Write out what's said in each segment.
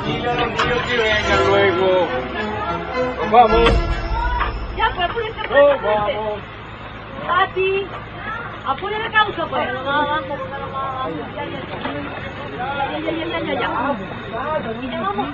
Dile a los niños que vengan luego. Nos vamos. Ya, pues apúrense. Nos vamos. Pati, apure la causa, pues. Ya. Y ya vamos.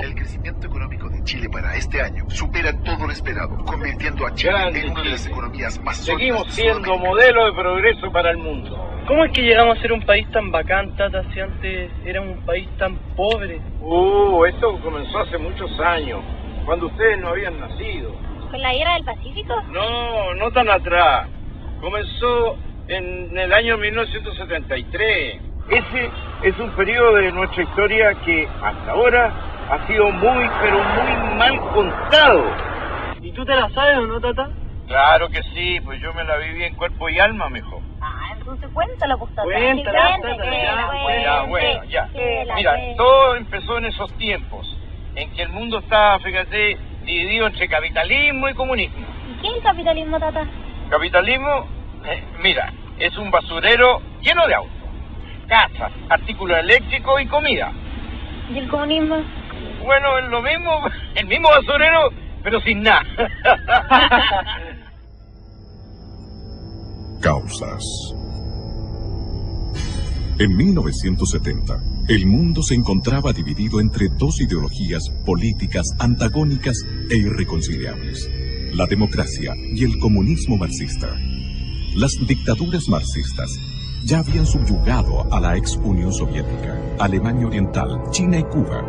El crecimiento económico de Chile para este año supera todo lo esperado, convirtiendo a Chile en una de las economías más sólidas. Seguimos siendo modelo de progreso para el mundo. ¿Cómo es que llegamos a ser un país tan bacán, Tata, si antes era un país tan pobre? Esto comenzó hace muchos años, cuando ustedes no habían nacido. ¿Con la guerra del Pacífico? No, no tan atrás. Comenzó en el año 1973. Ese es un periodo de nuestra historia que hasta ahora ha sido muy, pero muy mal contado. ¿Y tú te la sabes o no, Tata? Claro que sí, pues yo me la viví en cuerpo y alma, mijo. Entonces cuéntala, pues, Tata. Cuéntala, Sí, Tata, Ya. Que la Mira, cuente. todo empezó en esos tiempos, en que el mundo estaba, fíjate, dividido entre capitalismo y comunismo. ¿Y qué es el capitalismo, Tata? Capitalismo, mira, es un basurero lleno de autos, casas, artículos eléctricos y comida. ¿Y el comunismo? Bueno, es lo mismo, el mismo basurero, pero sin nada. Causas. En 1970, el mundo se encontraba dividido entre dos ideologías políticas antagónicas e irreconciliables: la democracia y el comunismo marxista. Las dictaduras marxistas ya habían subyugado a la ex Unión Soviética, Alemania Oriental, China y Cuba,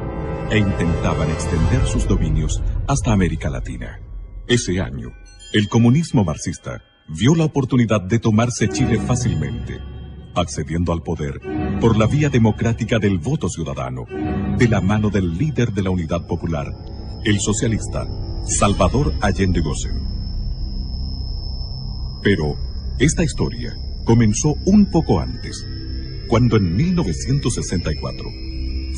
e intentaban extender sus dominios hasta América Latina. Ese año, el comunismo marxista vio la oportunidad de tomarse Chile fácilmente, accediendo al poder por la vía democrática del voto ciudadano, de la mano del líder de la Unidad Popular, el socialista Salvador Allende Gossen. Pero esta historia comenzó un poco antes, cuando en 1964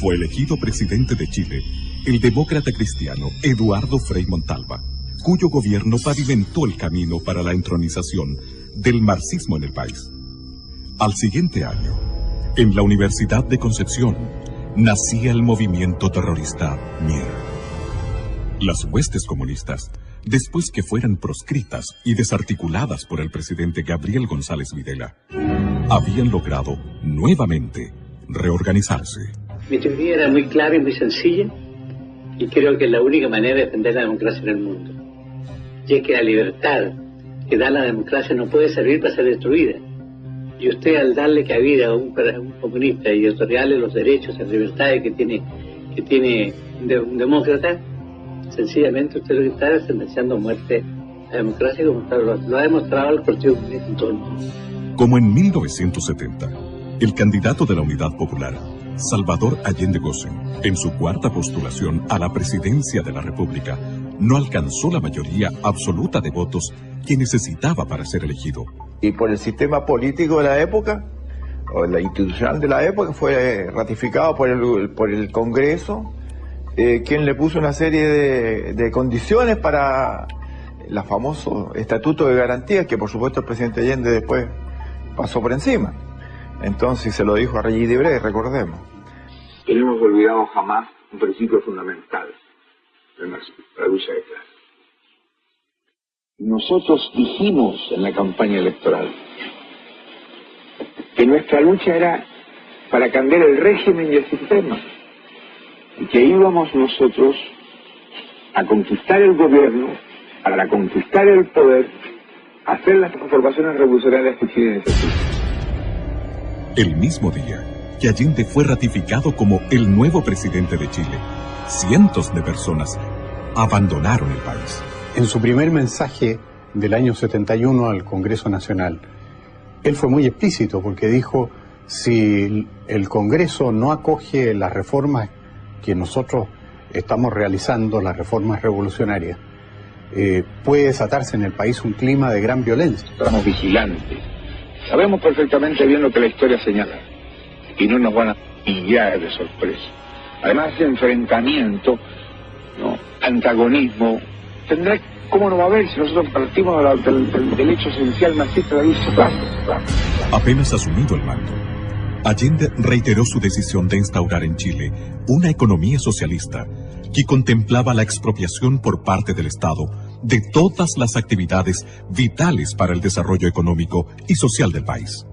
fue elegido presidente de Chile el demócrata cristiano Eduardo Frei Montalva, cuyo gobierno pavimentó el camino para la entronización del marxismo en el país. Al siguiente año, en la Universidad de Concepción, nacía el movimiento terrorista MIR. Las huestes comunistas, después que fueran proscritas y desarticuladas por el presidente Gabriel González Videla, habían logrado nuevamente reorganizarse. Mi teoría era muy clara y muy sencilla, y creo que es la única manera de defender la democracia en el mundo. Y es que la libertad que da la democracia no puede servir para ser destruida. Y usted, al darle cabida a un comunista y otorgarle los derechos y las libertades que tiene un demócrata, sencillamente usted lo que está es sentenciando a muerte a la democracia, como lo ha demostrado el Partido Comunista en todo el mundo. Como en 1970, el candidato de la Unidad Popular, Salvador Allende Gossen, en su cuarta postulación a la presidencia de la República, no alcanzó la mayoría absoluta de votos que necesitaba para ser elegido. Y por el sistema político de la época, o la institucional de la época, fue ratificado por el Congreso, quien le puso una serie de condiciones para el famoso Estatuto de Garantías, que por supuesto el presidente Allende después pasó por encima. Entonces se lo dijo a Regis Debray, recordemos. Que no hemos olvidado jamás un principio fundamental de la lucha de clases. Nosotros dijimos en la campaña electoral que nuestra lucha era para cambiar el régimen y el sistema, y que íbamos nosotros a conquistar el gobierno, para conquistar el poder, a hacer las transformaciones revolucionarias que Chile necesita. El mismo día que Allende fue ratificado como el nuevo presidente de Chile, cientos de personas abandonaron el país. En su primer mensaje del año 71 al Congreso Nacional, él fue muy explícito porque dijo: si el Congreso no acoge las reformas que nosotros estamos realizando, las reformas revolucionarias, puede desatarse en el país un clima de gran violencia. Estamos vigilantes, sabemos perfectamente bien lo que la historia señala y no nos van a pillar de sorpresa. Además, ese enfrentamiento, ¿no?, antagonismo, tendrá ¿Cómo no va a haber si nosotros partimos del hecho esencial marxista de irse clase? Apenas asumido el mando, Allende reiteró su decisión de instaurar en Chile una economía socialista que contemplaba la expropiación por parte del Estado de todas las actividades vitales para el desarrollo económico y social del país.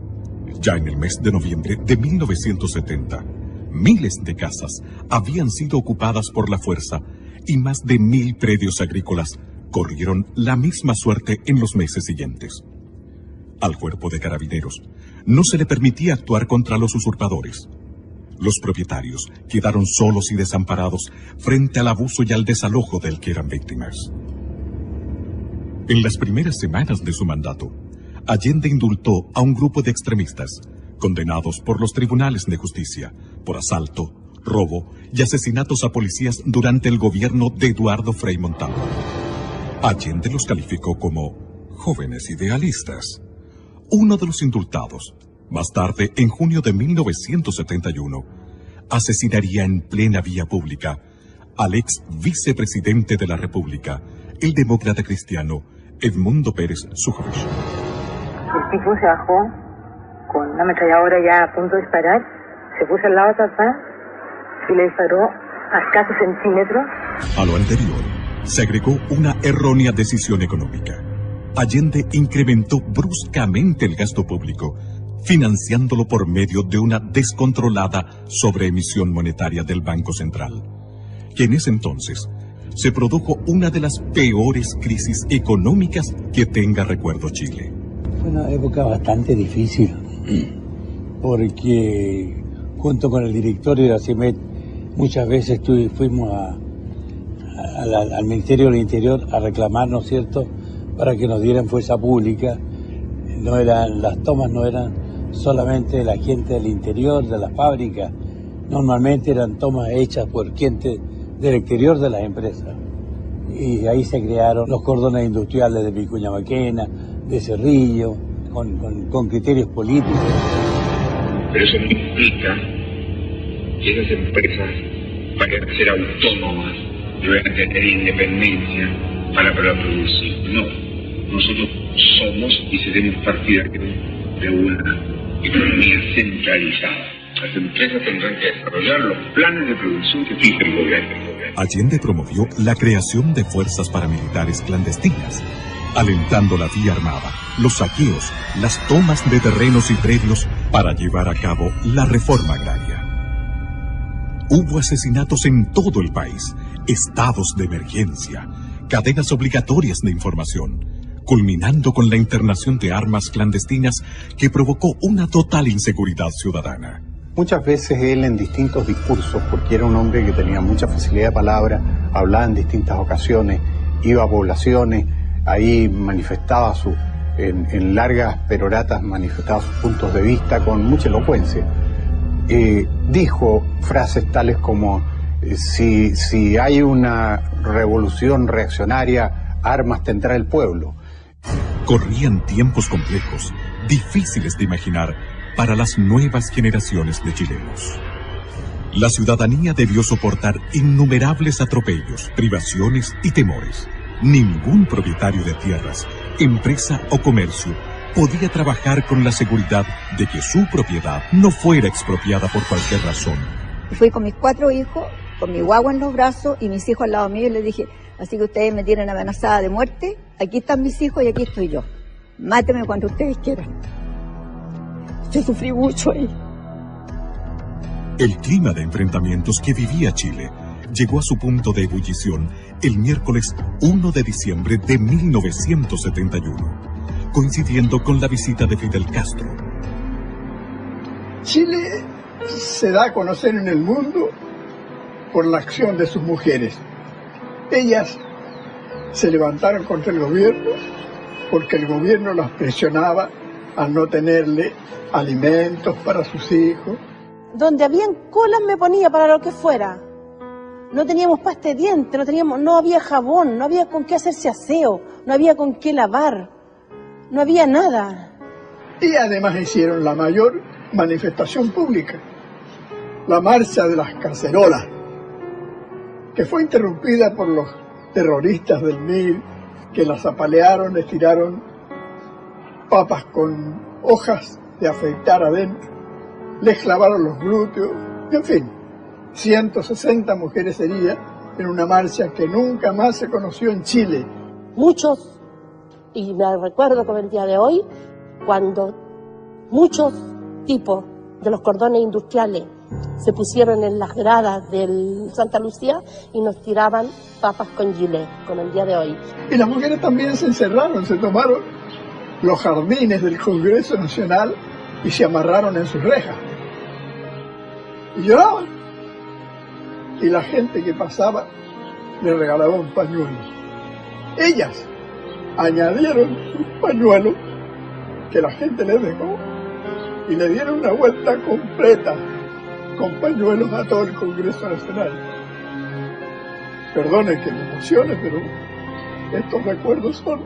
Ya en el mes de noviembre de 1970, miles de casas habían sido ocupadas por la fuerza y más de 1000 predios agrícolas corrieron la misma suerte en los meses siguientes. Al cuerpo de carabineros no se le permitía actuar contra los usurpadores. Los propietarios quedaron solos y desamparados frente al abuso y al desalojo del que eran víctimas. En las primeras semanas de su mandato, Allende indultó a un grupo de extremistas, condenados por los tribunales de justicia por asalto, robo y asesinatos a policías durante el gobierno de Eduardo Frei Montalva. Allende los calificó como jóvenes idealistas. Uno de los indultados, más tarde, en junio de 1971, asesinaría en plena vía pública al ex vicepresidente de la República, el demócrata cristiano Edmundo Pérez Sujovic. El tipo se bajó con una ametralladora ya a punto de disparar, se puso al lado de papá y le disparó a escasos centímetros. A lo anterior, se agregó una errónea decisión económica. Allende incrementó bruscamente el gasto público, financiándolo por medio de una descontrolada sobreemisión monetaria del Banco Central, que en ese entonces se produjo una de las peores crisis económicas que tenga recuerdo Chile. Fue una época bastante difícil, porque junto con el directorio de la CIMED muchas veces fuimos al Ministerio del Interior a reclamar, ¿no es cierto?, para que nos dieran fuerza pública. Las tomas no eran solamente la gente del interior de la fábrica, normalmente eran tomas hechas por gente del exterior de las empresas. Y ahí se crearon los cordones industriales de Vicuña Maquena, de Cerrillo, con criterios políticos. Pero eso no implica que esas empresas vayan a ser autónomas y vayan a tener independencia para producir. No, nosotros somos y seremos partidarios de una economía centralizada. Las empresas tendrán que desarrollar los planes de producción que fije el gobierno. Allende promovió la creación de fuerzas paramilitares clandestinas, alentando la vía armada, los saqueos, las tomas de terrenos y predios para llevar a cabo la reforma agraria. Hubo asesinatos en todo el país, estados de emergencia, cadenas obligatorias de información, culminando con la internación de armas clandestinas que provocó una total inseguridad ciudadana. Muchas veces él en distintos discursos, porque era un hombre que tenía mucha facilidad de palabra, hablaba en distintas ocasiones, iba a poblaciones, ahí manifestaba en largas peroratas manifestaba sus puntos de vista con mucha elocuencia. Dijo frases tales como si hay una revolución reaccionaria, armas tendrá el pueblo. Corrían tiempos complejos, difíciles de imaginar para las nuevas generaciones de chilenos. La ciudadanía debió soportar innumerables atropellos, privaciones y temores. Ningún propietario de tierras, empresa o comercio podía trabajar con la seguridad de que su propiedad no fuera expropiada por cualquier razón. Fui con mis 4 hijos, con mi guagua en los brazos y mis hijos al lado mío y les dije, así que ustedes me tienen amenazada de muerte, aquí están mis hijos y aquí estoy yo. Máteme cuando ustedes quieran. Yo sufrí mucho ahí. El clima de enfrentamientos que vivía Chile llegó a su punto de ebullición el miércoles 1 de diciembre de 1971, coincidiendo con la visita de Fidel Castro. Chile se da a conocer en el mundo por la acción de sus mujeres. Ellas se levantaron contra el gobierno porque el gobierno las presionaba a no tenerle alimentos para sus hijos. Donde habían colas me ponía para lo que fuera. No teníamos pasta de dientes, no había jabón, no había con qué hacerse aseo, no había con qué lavar, no había nada. Y además hicieron la mayor manifestación pública, la marcha de las cacerolas, que fue interrumpida por los terroristas del MIR que las apalearon, les tiraron papas con hojas de afeitar adentro, les clavaron los glúteos, en fin, 160 mujeres heridas en una marcha que nunca más se conoció en Chile. Muchos, y me recuerdo como el día de hoy, cuando muchos tipos de los cordones industriales se pusieron en las gradas del Santa Lucía y nos tiraban papas con gilet, como el día de hoy. Y las mujeres también se encerraron, se tomaron los jardines del Congreso Nacional y se amarraron en sus rejas. Y lloraban. Y la gente que pasaba le regalaba un pañuelo. Ellas añadieron un pañuelo que la gente les dejó y le dieron una vuelta completa con pañuelos a todo el Congreso Nacional. Perdone que me emocione, pero estos recuerdos son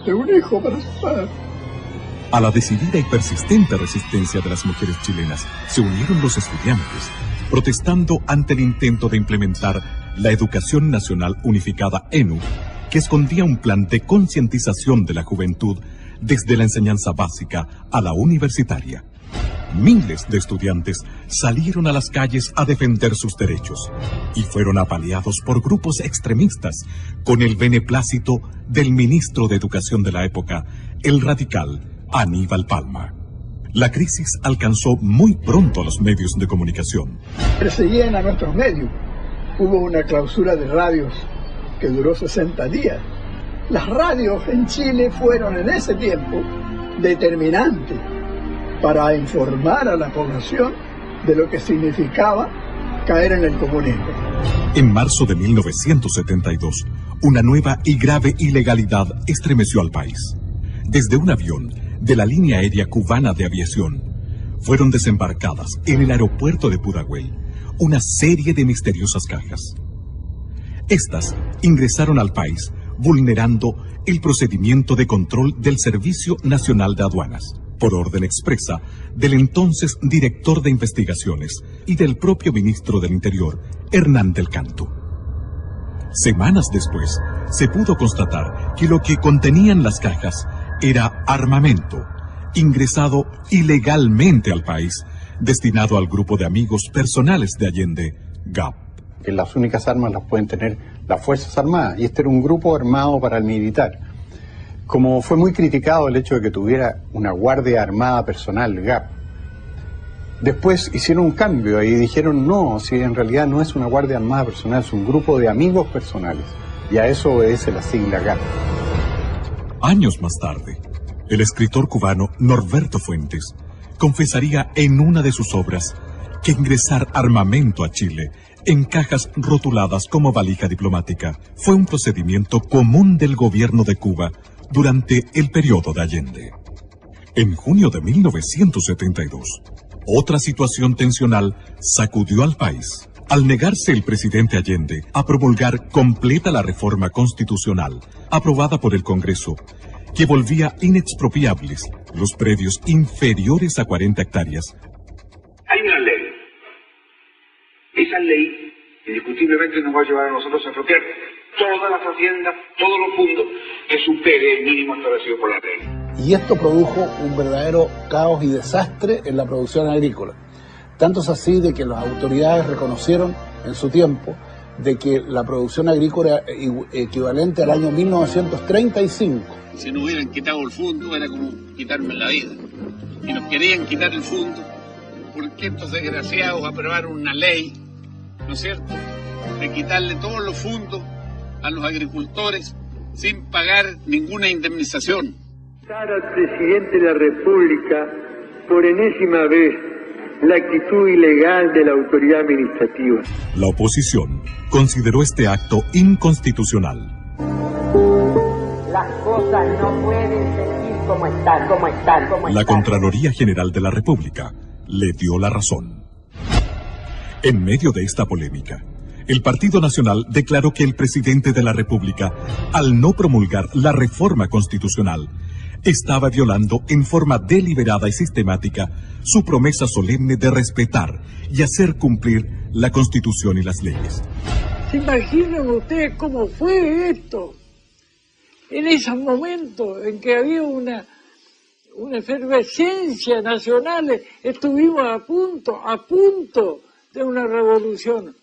de un hijo para su padre. A la decidida y persistente resistencia de las mujeres chilenas se unieron los estudiantes, protestando ante el intento de implementar la Educación Nacional Unificada ENU, que escondía un plan de concientización de la juventud desde la enseñanza básica a la universitaria. Miles de estudiantes salieron a las calles a defender sus derechos y fueron apaleados por grupos extremistas con el beneplácito del ministro de Educación de la época, el radical Aníbal Palma. La crisis alcanzó muy pronto a los medios de comunicación. Perseguían a nuestros medios. Hubo una clausura de radios que duró 60 días. Las radios en Chile fueron en ese tiempo determinantes para informar a la población de lo que significaba caer en el comunismo. En marzo de 1972, una nueva y grave ilegalidad estremeció al país. Desde un avión de la línea aérea cubana de aviación, fueron desembarcadas en el aeropuerto de Pudahuel una serie de misteriosas cajas. Estas ingresaron al país vulnerando el procedimiento de control del Servicio Nacional de Aduanas, por orden expresa del entonces director de investigaciones y del propio ministro del Interior, Hernán del Canto. Semanas después, se pudo constatar que lo que contenían las cajas era armamento, ingresado ilegalmente al país, destinado al grupo de amigos personales de Allende, GAP. Que las únicas armas las pueden tener las Fuerzas Armadas, y este era un grupo armado paramilitar. Como fue muy criticado el hecho de que tuviera una Guardia Armada personal, GAP, después hicieron un cambio y dijeron no, si en realidad no es una Guardia Armada personal, es un grupo de amigos personales, y a eso obedece la sigla GAP. Años más tarde, el escritor cubano Norberto Fuentes confesaría en una de sus obras que ingresar armamento a Chile en cajas rotuladas como valija diplomática fue un procedimiento común del gobierno de Cuba durante el periodo de Allende. En junio de 1972, otra situación tensional sacudió al país al negarse el presidente Allende a promulgar completa la reforma constitucional aprobada por el Congreso, que volvía inexpropiables los predios inferiores a 40 hectáreas. Hay una ley. Esa ley indiscutiblemente nos va a llevar a nosotros a expropiar todas las haciendas, todos los fondos que supere el mínimo establecido por la ley. Y esto produjo un verdadero caos y desastre en la producción agrícola. Tanto es así de que las autoridades reconocieron en su tiempo de que la producción agrícola era equivalente al año 1935. Si no hubieran quitado el fondo, era como quitarme la vida. Y nos querían quitar el fondo porque estos desgraciados aprobaron una ley, ¿no es cierto?, de quitarle todos los fondos a los agricultores sin pagar ninguna indemnización. Al presidente de la República, por enésima vez, la actitud ilegal de la autoridad administrativa. La oposición consideró este acto inconstitucional. Las cosas no pueden seguir como están. La Contraloría General de la República le dio la razón. En medio de esta polémica, el Partido Nacional declaró que el presidente de la República, al no promulgar la reforma constitucional, estaba violando en forma deliberada y sistemática su promesa solemne de respetar y hacer cumplir la Constitución y las leyes. ¿Se imaginan ustedes cómo fue esto? en esos momentos en que había una efervescencia nacional, estuvimos a punto de una revolución.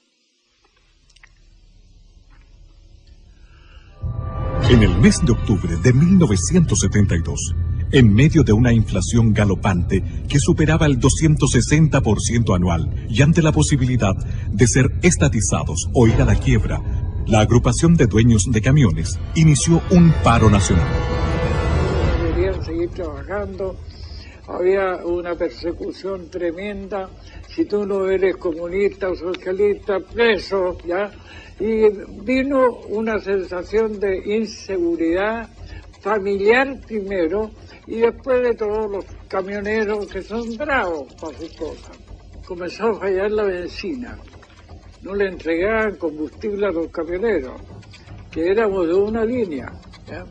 En el mes de octubre de 1972, en medio de una inflación galopante que superaba el 260% anual y ante la posibilidad de ser estatizados o ir a la quiebra, la agrupación de dueños de camiones inició un paro nacional. Querían seguir trabajando, había una persecución tremenda, si tú no eres comunista o socialista, preso, ¿ya? Y vino una sensación de inseguridad familiar primero, y después de todos los camioneros que son bravos para sus cosas. Comenzó a fallar la benzina. No le entregaban combustible a los camioneros, que éramos de una línea, ¿ya?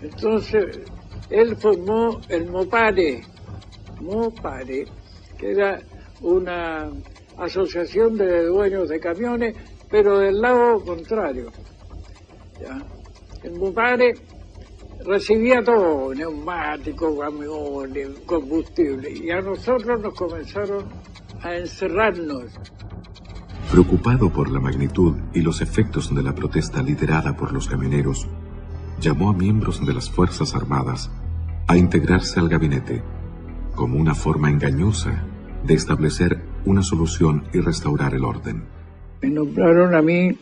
Entonces, él formó el Mopare, que era una asociación de dueños de camiones, pero del lado contrario, ¿ya? El Mopare recibía todo, neumáticos, camiones, combustible, y a nosotros nos comenzaron a encerrarnos. Preocupado por la magnitud y los efectos de la protesta liderada por los camioneros, llamó a miembros de las Fuerzas Armadas a integrarse al gabinete, como una forma engañosa de establecer una solución y restaurar el orden. Me nombraron a mí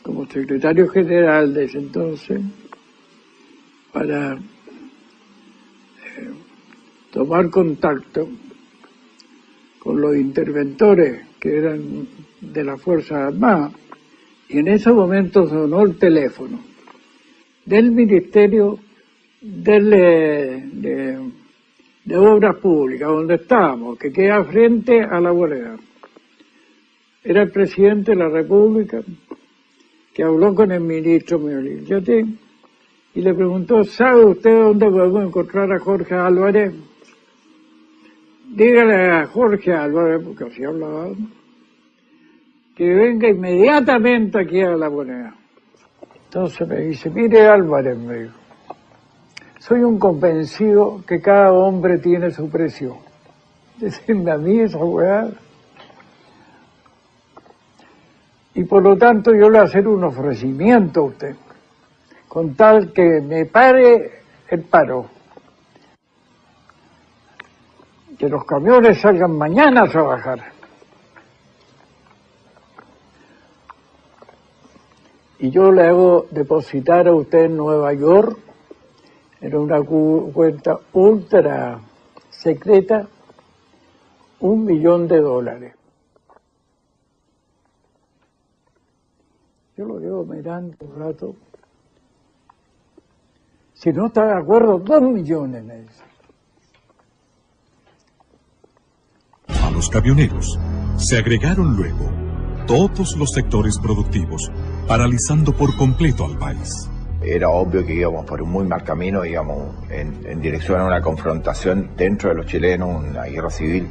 como secretario general de ese entonces para tomar contacto con los interventores que eran de las Fuerzas Armadas, y en ese momento sonó el teléfono del Ministerio de Obras Públicas, donde estábamos, que queda frente a la Bolera. Era el presidente de la República que habló con el ministro Miolillate y le preguntó: ¿sabe usted dónde podemos encontrar a Jorge Álvarez? Dígale a Jorge Álvarez, porque así hablaba, que venga inmediatamente aquí a la Moneda. Entonces me dice: mire Álvarez, me dijo, soy un convencido que cada hombre tiene su precio. Decirme a mí esa weá. Y por lo tanto yo le voy a hacer un ofrecimiento a usted, con tal que me pare el paro. Que los camiones salgan mañana a trabajar. Y yo le hago depositar a usted en Nueva York, en una cuenta ultra secreta, $1 millón. Yo lo llevo mirando un rato. Si no está de acuerdo, 2 millones, me dice. A los camioneros se agregaron luego todos los sectores productivos, paralizando por completo al país. Era obvio que íbamos por un muy mal camino, íbamos en dirección a una confrontación dentro de los chilenos, una guerra civil.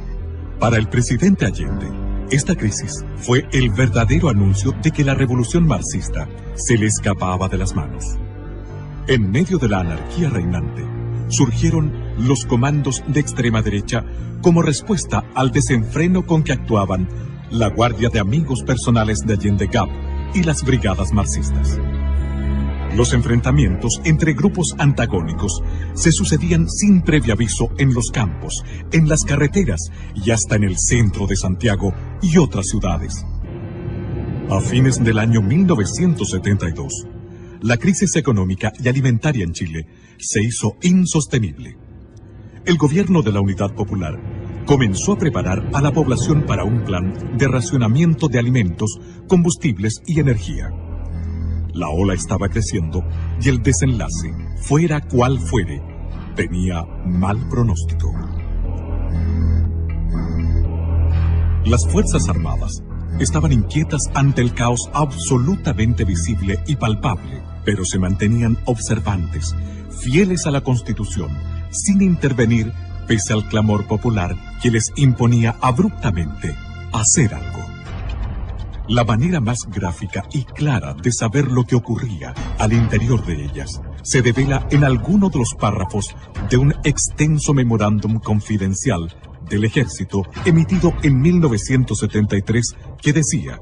Para el presidente Allende, esta crisis fue el verdadero anuncio de que la revolución marxista se le escapaba de las manos. En medio de la anarquía reinante, surgieron los comandos de extrema derecha como respuesta al desenfreno con que actuaban la Guardia de Amigos Personales de Allende GAP y las brigadas marxistas. Los enfrentamientos entre grupos antagónicos se sucedían sin previo aviso en los campos, en las carreteras y hasta en el centro de Santiago y otras ciudades. A fines del año 1972, la crisis económica y alimentaria en Chile se hizo insostenible. El gobierno de la Unidad Popular comenzó a preparar a la población para un plan de racionamiento de alimentos, combustibles y energía. La ola estaba creciendo y el desenlace, fuera cual fuere, tenía mal pronóstico. Las Fuerzas Armadas estaban inquietas ante el caos absolutamente visible y palpable, pero se mantenían observantes, fieles a la Constitución, sin intervenir pese al clamor popular que les imponía abruptamente hacer algo. La manera más gráfica y clara de saber lo que ocurría al interior de ellas se devela en alguno de los párrafos de un extenso memorándum confidencial del ejército emitido en 1973 que decía: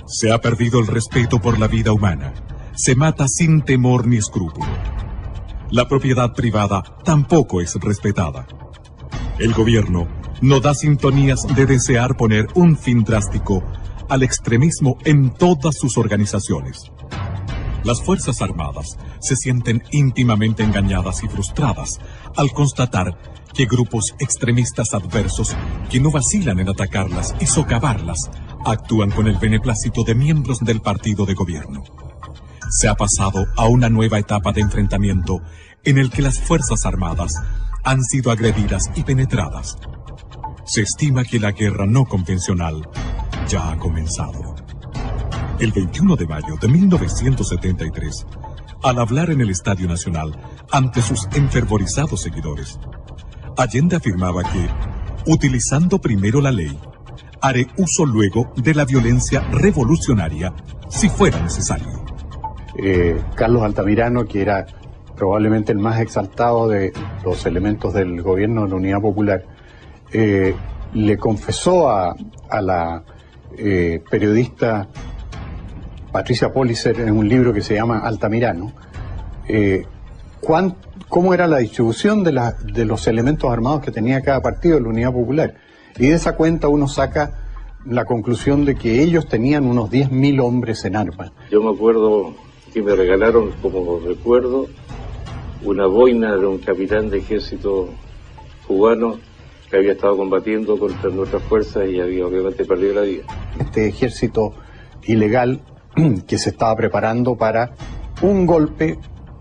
se ha perdido el respeto por la vida humana, se mata sin temor ni escrúpulo. La propiedad privada tampoco es respetada. El gobierno no da sintonías de desear poner un fin drástico al extremismo en todas sus organizaciones. Las Fuerzas Armadas se sienten íntimamente engañadas y frustradas al constatar que grupos extremistas adversos que no vacilan en atacarlas y socavarlas actúan con el beneplácito de miembros del partido de gobierno. Se ha pasado a una nueva etapa de enfrentamiento en el que las Fuerzas Armadas han sido agredidas y penetradas. Se estima que la guerra no convencional ya ha comenzado. El 21 de mayo de 1973, al hablar en el Estadio Nacional ante sus enfervorizados seguidores, Allende afirmaba que, utilizando primero la ley, haré uso luego de la violencia revolucionaria si fuera necesario. Carlos Altamirano, que era probablemente el más exaltado de los elementos del gobierno de la Unidad Popular, le confesó a la periodista Patricia Pollicer en un libro que se llama Altamirano, cómo era la distribución de los elementos armados que tenía cada partido de la Unidad Popular. Y de esa cuenta uno saca la conclusión de que ellos tenían unos 10.000 hombres en armas. Yo me acuerdo que me regalaron, como recuerdo, una boina de un capitán de ejército cubano que había estado combatiendo contra nuestras fuerzas y había obviamente perdido la vida. Este ejército ilegal que se estaba preparando para un golpe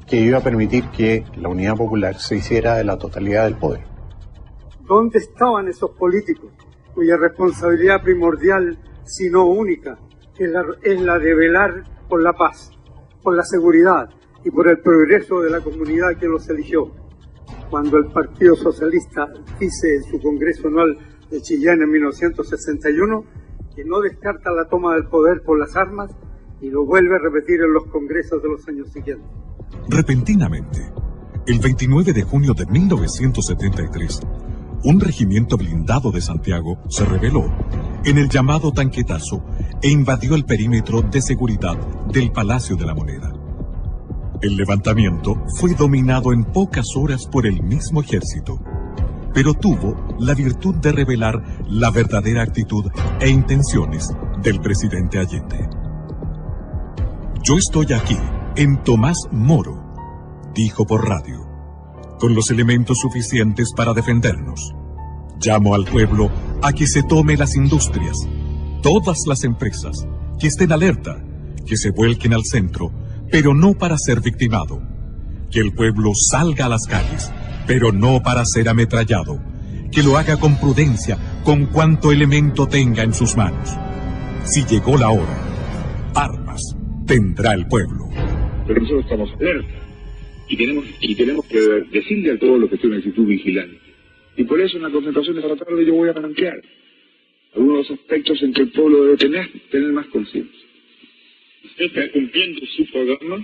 que iba a permitir que la Unidad Popular se hiciera de la totalidad del poder. ¿Dónde estaban esos políticos cuya responsabilidad primordial, si no única, es la de velar por la paz, por la seguridad y por el progreso de la comunidad que los eligió? Cuando el Partido Socialista dice en su Congreso Anual de Chillán en 1961 que no descarta la toma del poder por las armas, y lo vuelve a repetir en los congresos de los años siguientes. Repentinamente, el 29 de junio de 1973, un regimiento blindado de Santiago se rebeló en el llamado Tanquetazo e invadió el perímetro de seguridad del Palacio de la Moneda. El levantamiento fue dominado en pocas horas por el mismo ejército, pero tuvo la virtud de revelar la verdadera actitud e intenciones del presidente Allende. Yo estoy aquí, en Tomás Moro, dijo por radio, con los elementos suficientes para defendernos. Llamo al pueblo a que se tome las industrias, todas las empresas, que estén alerta, que se vuelquen al centro, pero no para ser victimado. Que el pueblo salga a las calles, pero no para ser ametrallado. Que lo haga con prudencia, con cuanto elemento tenga en sus manos. Si llegó la hora, armas tendrá el pueblo. Pero nosotros estamos alerta y tenemos que decirle al pueblo que esté en una actitud vigilante. Y por eso en la concentración de esta tarde yo voy a plantear algunos aspectos en que el pueblo debe tener más conciencia. Usted está cumpliendo su programa,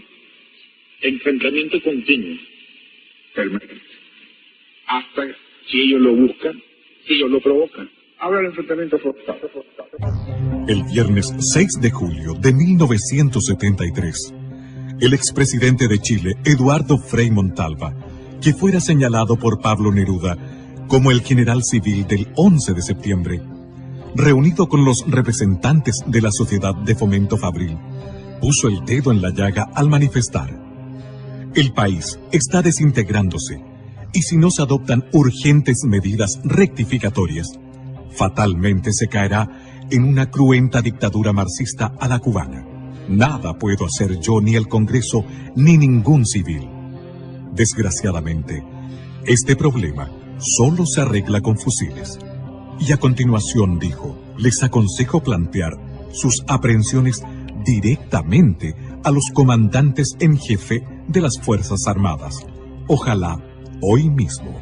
enfrentamiento continuo, permanente, hasta si ellos lo buscan, si ellos lo provocan. Ahora el enfrentamiento frontal. El viernes 6 de julio de 1973, el expresidente de Chile, Eduardo Frei Montalva, que fuera señalado por Pablo Neruda como el general civil del 11 de septiembre, reunido con los representantes de la Sociedad de Fomento Fabril, puso el dedo en la llaga al manifestar: el país está desintegrándose y si no se adoptan urgentes medidas rectificatorias, fatalmente se caerá en una cruenta dictadura marxista a la cubana. Nada puedo hacer yo, ni el Congreso, ni ningún civil. Desgraciadamente, este problema solo se arregla con fusiles. Y a continuación dijo: les aconsejo plantear sus aprehensiones directamente a los comandantes en jefe de las Fuerzas Armadas. Ojalá hoy mismo.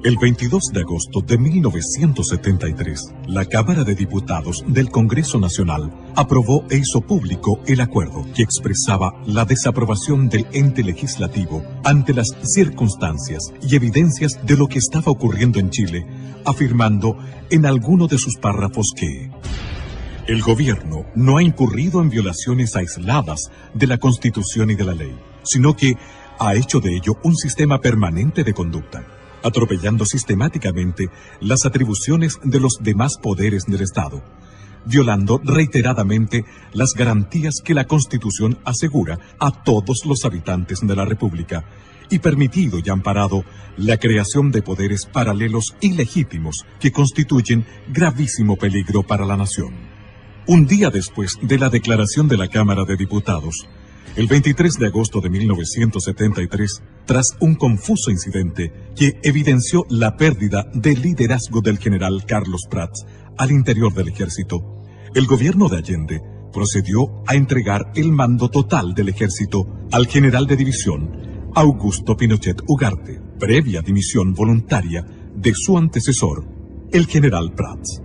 El 22 de agosto de 1973, la Cámara de Diputados del Congreso Nacional aprobó e hizo público el acuerdo que expresaba la desaprobación del ente legislativo ante las circunstancias y evidencias de lo que estaba ocurriendo en Chile, afirmando en alguno de sus párrafos que el gobierno no ha incurrido en violaciones aisladas de la Constitución y de la ley, sino que ha hecho de ello un sistema permanente de conducta, atropellando sistemáticamente las atribuciones de los demás poderes del Estado, violando reiteradamente las garantías que la Constitución asegura a todos los habitantes de la República, y permitido y amparado la creación de poderes paralelos y legítimos que constituyen gravísimo peligro para la nación. Un día después de la declaración de la Cámara de Diputados, el 23 de agosto de 1973, tras un confuso incidente que evidenció la pérdida de liderazgo del general Carlos Prats al interior del ejército, el gobierno de Allende procedió a entregar el mando total del ejército al general de división Augusto Pinochet Ugarte, previa dimisión voluntaria de su antecesor, el general Prats.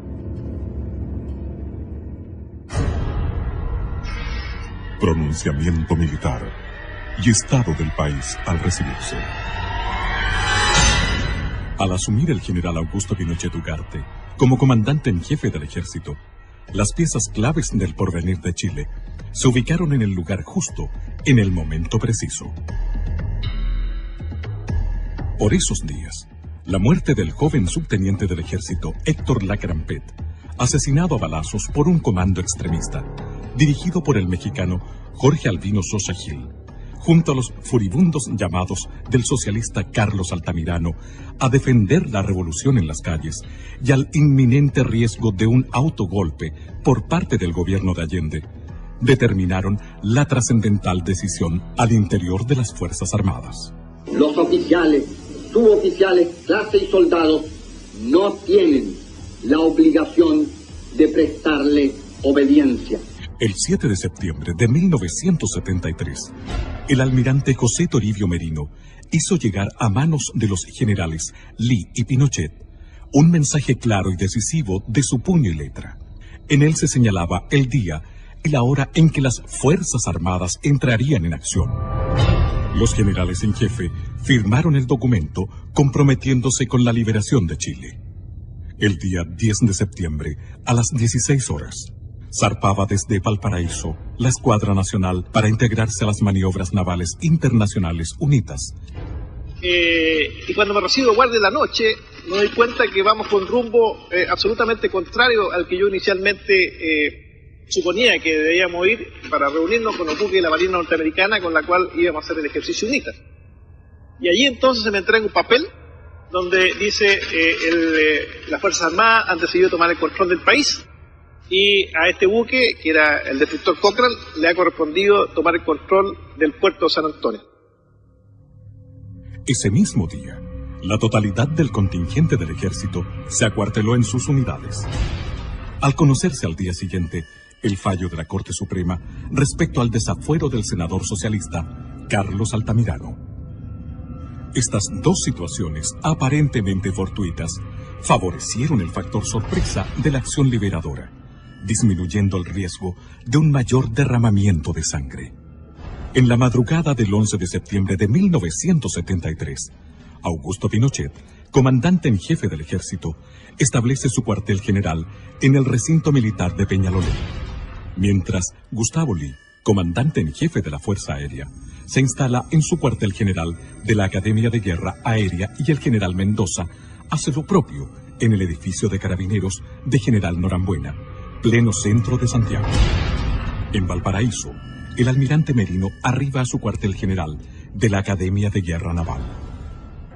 Pronunciamiento militar y estado del país al recibirse. Al asumir el general Augusto Pinochet Ugarte como comandante en jefe del ejército, las piezas claves del porvenir de Chile se ubicaron en el lugar justo, en el momento preciso. Por esos días, la muerte del joven subteniente del ejército Héctor Lacrampet, asesinado a balazos por un comando extremista, dirigido por el mexicano Jorge Albino Sosa Gil, junto a los furibundos llamados del socialista Carlos Altamirano a defender la revolución en las calles y al inminente riesgo de un autogolpe por parte del gobierno de Allende, determinaron la trascendental decisión al interior de las Fuerzas Armadas. Los oficiales, suboficiales, clase y soldados no tienen la obligación de prestarle obediencia. El 7 de septiembre de 1973, el almirante José Toribio Merino hizo llegar a manos de los generales Lee y Pinochet un mensaje claro y decisivo de su puño y letra. En él se señalaba el día y la hora en que las Fuerzas Armadas entrarían en acción. Los generales en jefe firmaron el documento comprometiéndose con la liberación de Chile. El día 10 de septiembre, a las 16 horas, zarpaba desde Valparaíso la Escuadra Nacional para integrarse a las maniobras navales internacionales UNITAS. Y cuando me recibo guardia de la noche, me doy cuenta que vamos con rumbo absolutamente contrario al que yo inicialmente suponía que debíamos ir para reunirnos con los buques de la Marina Norteamericana con la cual íbamos a hacer el ejercicio UNITAS. Y allí entonces se me entrega un papel donde dice las Fuerzas Armadas han decidido tomar el control del país. Y a este buque, que era el destructor Cochrane, le ha correspondido tomar el control del puerto de San Antonio. Ese mismo día, la totalidad del contingente del ejército se acuarteló en sus unidades. Al conocerse al día siguiente el fallo de la Corte Suprema respecto al desafuero del senador socialista Carlos Altamirano. Estas dos situaciones aparentemente fortuitas favorecieron el factor sorpresa de la acción liberadora, disminuyendo el riesgo de un mayor derramamiento de sangre. En la madrugada del 11 de septiembre de 1973, Augusto Pinochet, comandante en jefe del ejército, establece su cuartel general en el recinto militar de Peñalolén, mientras Gustavo Lee, comandante en jefe de la Fuerza Aérea, se instala en su cuartel general de la Academia de Guerra Aérea, y el general Mendoza hace lo propio en el edificio de carabineros de General Norambuena, pleno centro de Santiago. En Valparaíso, el almirante Merino arriba a su cuartel general de la Academia de Guerra Naval.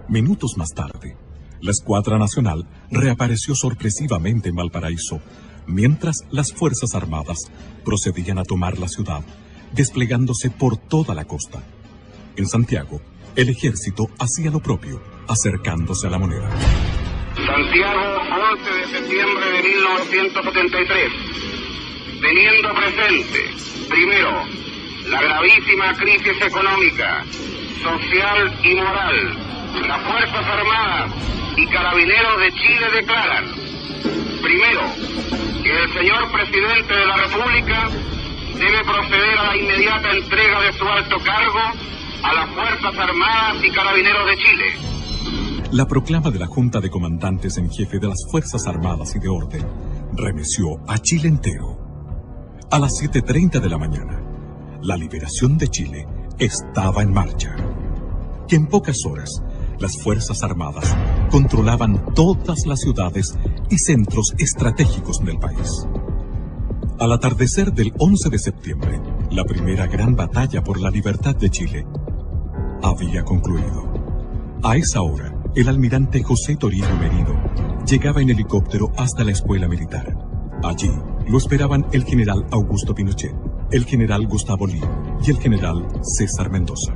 Minutos más tarde, la Escuadra Nacional reapareció sorpresivamente en Valparaíso, mientras las Fuerzas Armadas procedían a tomar la ciudad, desplegándose por toda la costa. En Santiago, el ejército hacía lo propio, acercándose a la Moneda. Santiago, 11 de septiembre de 1973, teniendo presente, primero, la gravísima crisis económica, social y moral las Fuerzas Armadas y Carabineros de Chile declaran, primero, que el señor presidente de la República debe proceder a la inmediata entrega de su alto cargo a las Fuerzas Armadas y Carabineros de Chile. La proclama de la Junta de Comandantes en Jefe de las Fuerzas Armadas y de Orden remeció a Chile entero. A las 7:30 de la mañana, la liberación de Chile estaba en marcha. Que en pocas horas, las Fuerzas Armadas controlaban todas las ciudades y centros estratégicos del país. Al atardecer del 11 de septiembre, la primera gran batalla por la libertad de Chile había concluido. A esa hora, el almirante José Toribio Merino llegaba en helicóptero hasta la escuela militar. Allí lo esperaban el general Augusto Pinochet, el general Gustavo Lee y el general César Mendoza.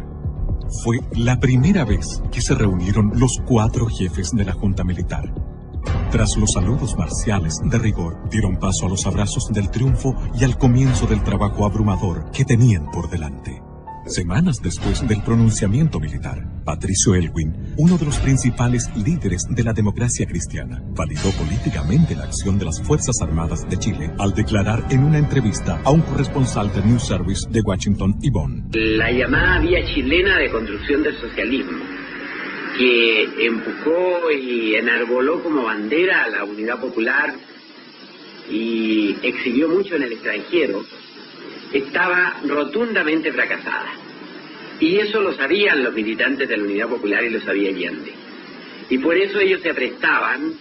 Fue la primera vez que se reunieron los 4 jefes de la Junta Militar. Tras los saludos marciales de rigor, dieron paso a los abrazos del triunfo y al comienzo del trabajo abrumador que tenían por delante. Semanas después del pronunciamiento militar, Patricio Elwin, uno de los principales líderes de la democracia cristiana, validó políticamente la acción de las Fuerzas Armadas de Chile al declarar en una entrevista a un corresponsal del News Service de Washington y Bonn. La llamada vía chilena de construcción del socialismo, que empujó y enarboló como bandera a la unidad popular y exhibió mucho en el extranjero, estaba rotundamente fracasada. Y eso lo sabían los militantes de la Unidad Popular y lo sabía Allende. Y por eso ellos se aprestaban,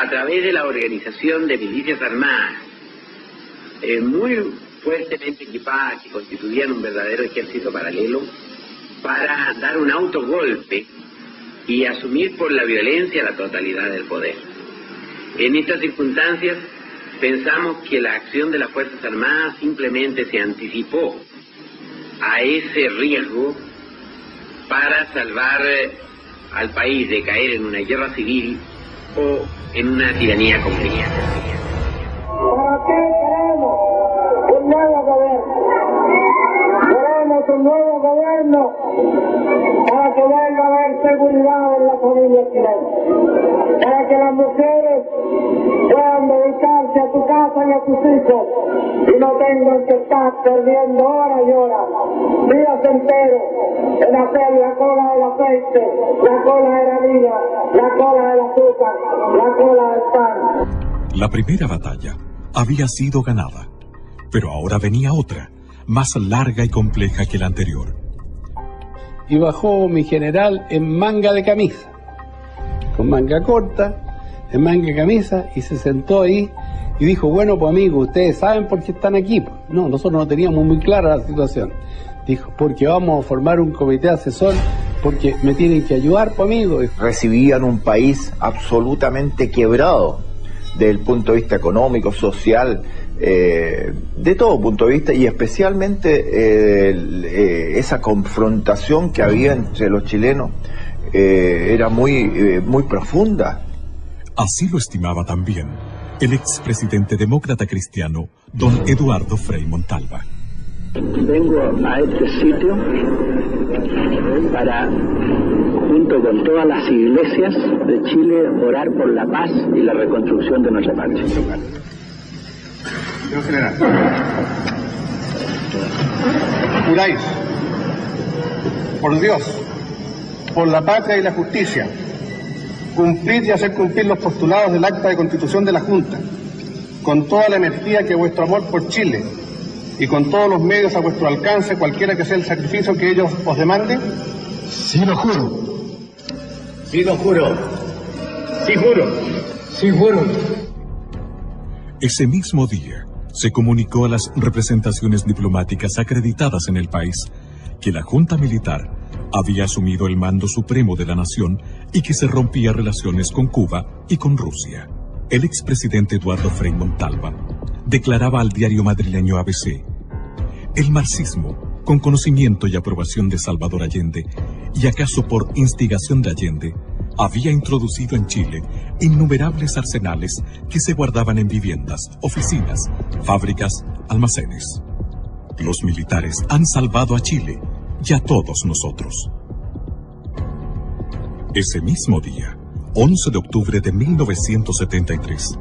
a través de la organización de milicias armadas, muy fuertemente equipadas, que constituían un verdadero ejército paralelo, para dar un autogolpe y asumir por la violencia la totalidad del poder. En estas circunstancias, pensamos que la acción de las Fuerzas Armadas simplemente se anticipó a ese riesgo para salvar al país de caer en una guerra civil o en una tiranía comunista. ¿Para qué queremos un nuevo gobierno? Queremos un nuevo gobierno para que venga a haber seguridad en la familia chilena, para que las mujeres puedan dedicarse a tu casa y a tus hijos y no tengan que estar perdiendo horas y horas, días enteros, en hacer la cola del aceite, la cola de la harina, la cola del azúcar, la cola del pan. La primera batalla había sido ganada, pero ahora venía otra, más larga y compleja que la anterior. Y bajó mi general en manga de camisa, con manga corta, en manga de camisa, y se sentó ahí y dijo, bueno, pues amigos, ustedes saben por qué están aquí. No, nosotros no teníamos muy clara la situación. Dijo, porque vamos a formar un comité asesor, porque me tienen que ayudar, pues amigos. Recibían un país absolutamente quebrado, desde el punto de vista económico, social, de todo punto de vista, y especialmente esa confrontación que había entre los chilenos era muy profunda. Así lo estimaba también el expresidente demócrata cristiano, don Eduardo Frei Montalva. Vengo a este sitio para, junto con todas las iglesias de Chile, orar por la paz y la reconstrucción de nuestra patria. Señor general, juráis, por Dios, por la patria y la justicia, cumplir y hacer cumplir los postulados del acta de constitución de la Junta, con toda la energía que vuestro amor por Chile y con todos los medios a vuestro alcance, cualquiera que sea el sacrificio que ellos os demanden? Sí lo juro. Sí lo juro. Sí juro. Sí juro. Ese mismo día se comunicó a las representaciones diplomáticas acreditadas en el país que la Junta Militar había asumido el mando supremo de la nación y que se rompía relaciones con Cuba y con Rusia. El expresidente Eduardo Frei Montalva declaraba al diario madrileño ABC: el marxismo, con conocimiento y aprobación de Salvador Allende, y acaso por instigación de Allende, había introducido en Chile innumerables arsenales que se guardaban en viviendas, oficinas, fábricas, almacenes. Los militares han salvado a Chile y a todos nosotros. Ese mismo día, 11 de octubre de 1973,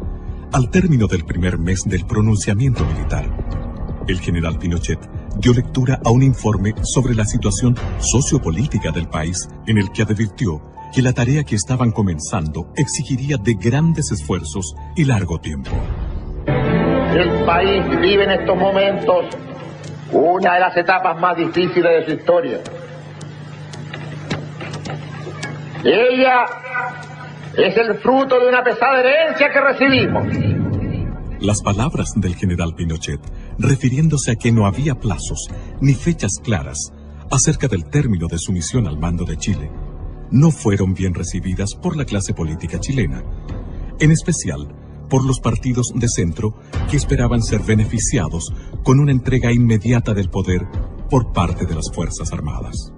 al término del primer mes del pronunciamiento militar, el general Pinochet dio lectura a un informe sobre la situación sociopolítica del país, en el que advirtió que la tarea que estaban comenzando exigiría de grandes esfuerzos y largo tiempo. El país vive en estos momentos una de las etapas más difíciles de su historia. Ella es el fruto de una pesada herencia que recibimos. Las palabras del general Pinochet, refiriéndose a que no había plazos ni fechas claras acerca del término de su misión al mando de Chile, no fueron bien recibidas por la clase política chilena, en especial por los partidos de centro que esperaban ser beneficiados con una entrega inmediata del poder por parte de las Fuerzas Armadas.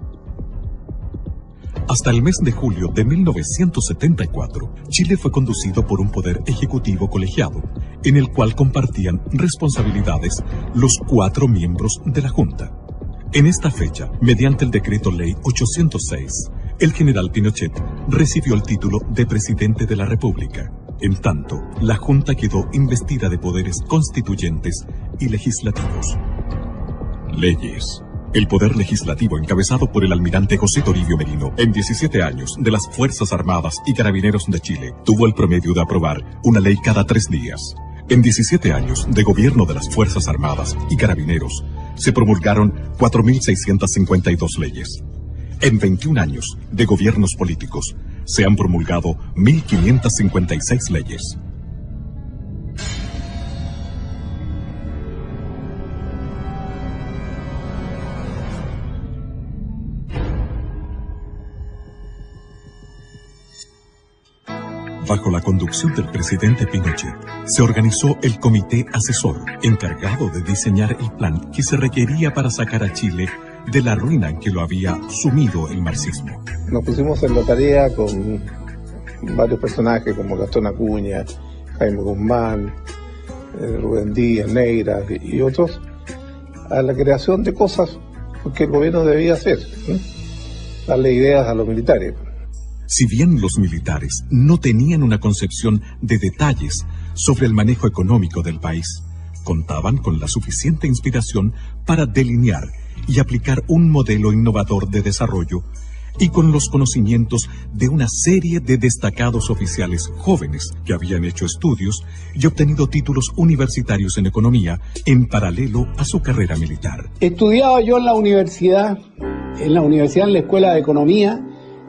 Hasta el mes de julio de 1974, Chile fue conducido por un poder ejecutivo colegiado, en el cual compartían responsabilidades los 4 miembros de la Junta. En esta fecha, mediante el Decreto Ley 806, el general Pinochet recibió el título de Presidente de la República. En tanto, la Junta quedó investida de poderes constituyentes y legislativos. Leyes. El poder legislativo, encabezado por el almirante José Toribio Merino, en 17 años de las Fuerzas Armadas y Carabineros de Chile, tuvo el promedio de aprobar una ley cada 3 días. En 17 años de gobierno de las Fuerzas Armadas y Carabineros, se promulgaron 4.652 leyes. En 21 años de gobiernos políticos, se han promulgado 1.556 leyes. Bajo la conducción del presidente Pinochet, se organizó el Comité Asesor, encargado de diseñar el plan que se requería para sacar a Chile de la ruina en que lo había sumido el marxismo. Nos pusimos en la tarea con varios personajes como Gastón Acuña, Jaime Guzmán, Rubén Díaz, Neira y otros, a la creación de cosas que el gobierno debía hacer, darle ideas a los militares. Si bien los militares no tenían una concepción de detalles sobre el manejo económico del país, contaban con la suficiente inspiración para delinear y aplicar un modelo innovador de desarrollo y con los conocimientos de una serie de destacados oficiales jóvenes que habían hecho estudios y obtenido títulos universitarios en economía en paralelo a su carrera militar. Estudiaba yo en la universidad, en la Escuela de Economía,